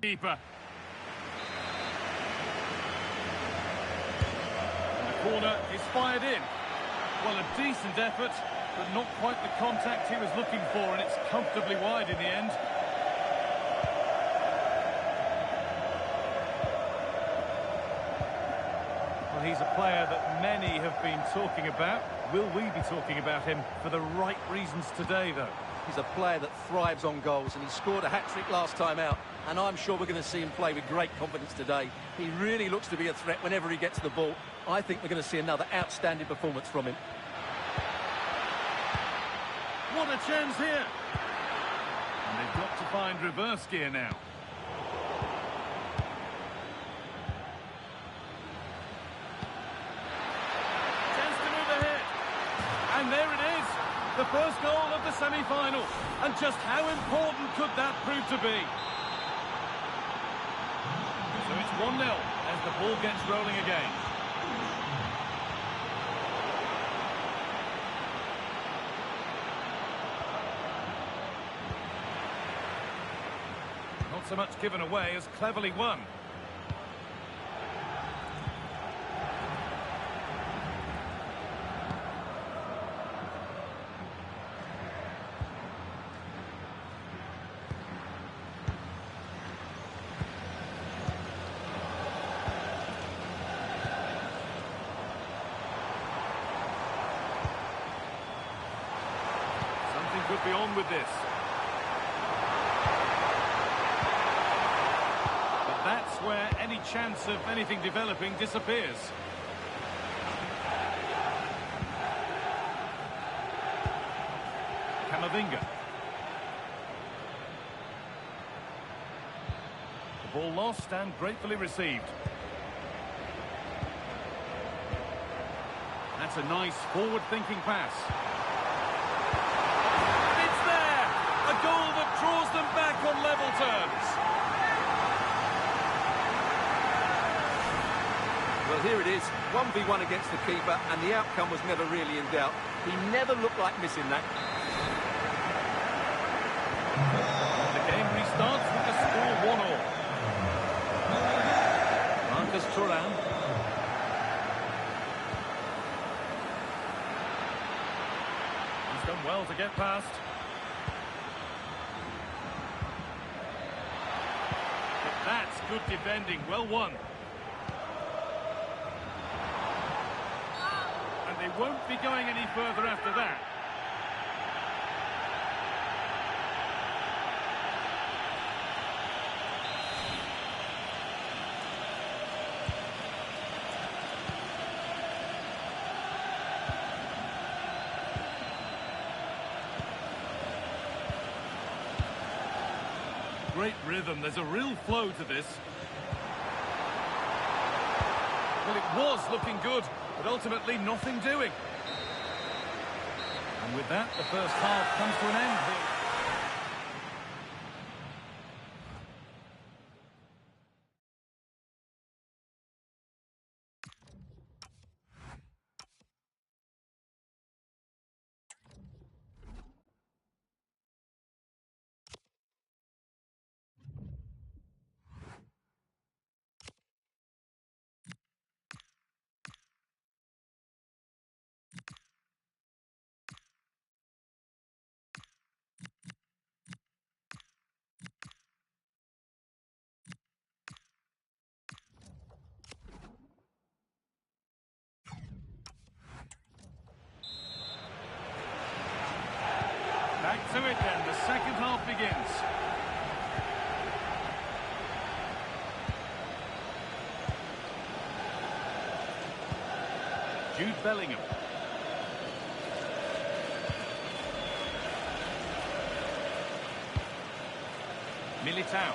Keeper. And the corner is fired in. Well, a decent effort, but not quite the contact he was looking for, and it's comfortably wide in the end. Well, he's a player that many have been talking about. Will we be talking about him for the right reasons today, though? He's a player that thrives on goals, and he scored a hat-trick last time out, and I'm sure we're going to see him play with great confidence today. He really looks to be a threat whenever he gets the ball. I think we're going to see another outstanding performance from him. What a chance here! And they've got to find reverse gear now. Chance to move ahead. And there it is! The first goal of the semi-final. And just how important could that prove to be? So it's 1-0 as the ball gets rolling again. Not so much given away as cleverly won. Could be on with this. But that's where any chance of anything developing disappears. Camavinga. The ball lost and gratefully received. That's a nice forward-thinking pass. A goal that draws them back on level terms. Well, here it is, 1v1 against the keeper, and the outcome was never really in doubt. He never looked like missing that. The game restarts with the score 1-1. Marcus Thuram. He's done well to get past. But that's good defending, well won. And they won't be going any further after that. Great rhythm, there's a real flow to this. Well, it was looking good, but ultimately nothing doing. And with that, the first half comes to an end here. Back to it then, the second half begins. Jude Bellingham. Militao.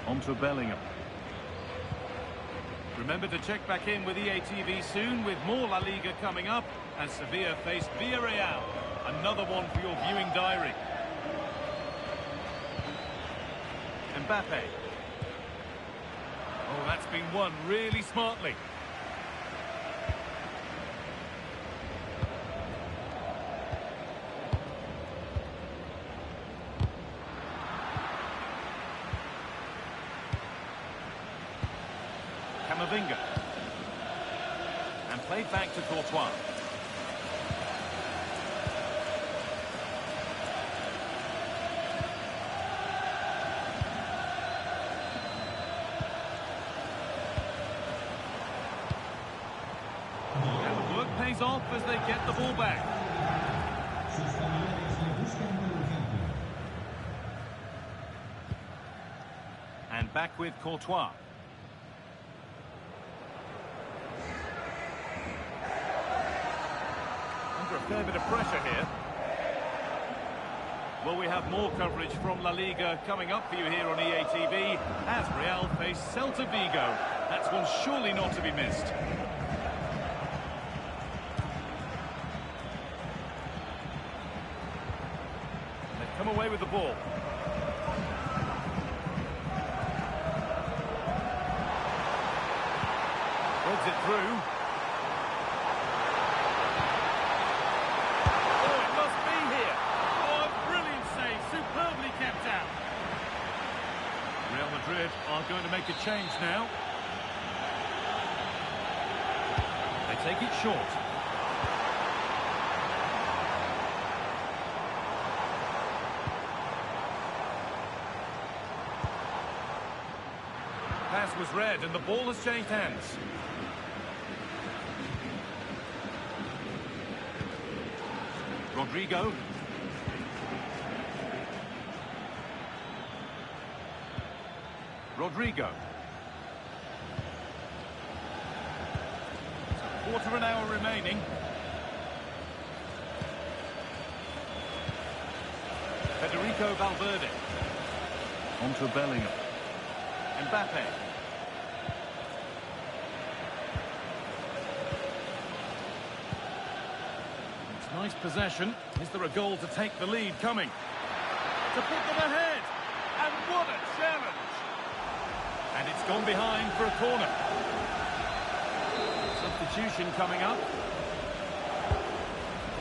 On to Bellingham. Remember to check back in with EATV soon with more La Liga coming up as Sevilla face Villarreal. Another one for your viewing diary. Mbappe. Oh, that's been won really smartly. Camavinga. And played back to Courtois. Pays off as they get the ball back. And back with Courtois. Under a fair bit of pressure here. Well, we have more coverage from La Liga coming up for you here on EATV as Real face Celta Vigo. That's one surely not to be missed. Come away with the ball. Threads it through. Oh, it must be here. Oh, a brilliant save. Superbly kept out. Real Madrid are going to make a change now. They take it short. Pass was read and the ball has changed hands. Rodrigo. Rodrigo. It's a quarter of an hour remaining. Federico Valverde. On to Bellingham. Mbappe. It's nice possession. Is there a goal to take the lead coming? To put them ahead. And what a challenge. And it's gone behind for a corner. Substitution coming up.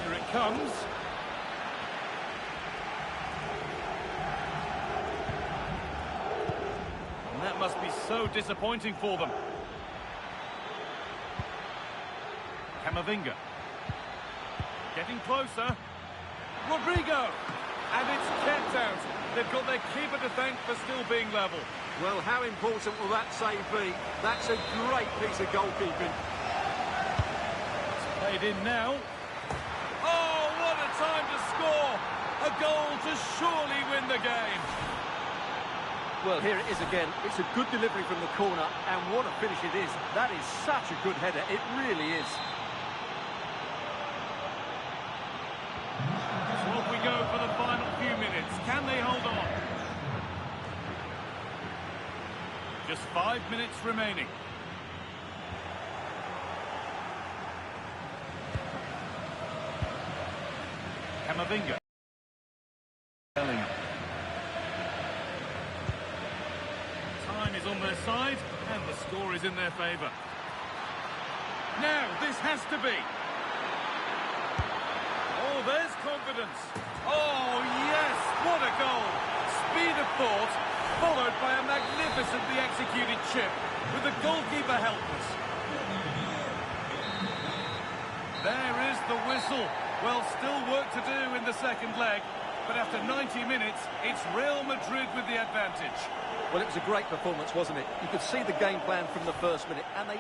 Here it comes. And that must be so disappointing for them. Camavinga. Getting closer. Rodrigo. And it's kept out. They've got their keeper to thank for still being level. Well, how important will that save be? That's a great piece of goalkeeping. It's played in now. Oh, what a time to score! A goal to surely win the game. Well, here it is again. It's a good delivery from the corner, and what a finish it is. That is such a good header. It really is. So off we go for the final few minutes. Can they hold on? Just 5 minutes remaining. Camavinga. Time is on their side, and the score is in their favour. Now, this has to be. Oh, there's confidence. Oh, yes, what a goal. Speed of thought, followed by a magnificently executed chip, with the goalkeeper helpless. There is the whistle. Well, still work to do in the second leg, but after 90 minutes, it's Real Madrid with the advantage. Well, it was a great performance, wasn't it? You could see the game plan from the first minute, and they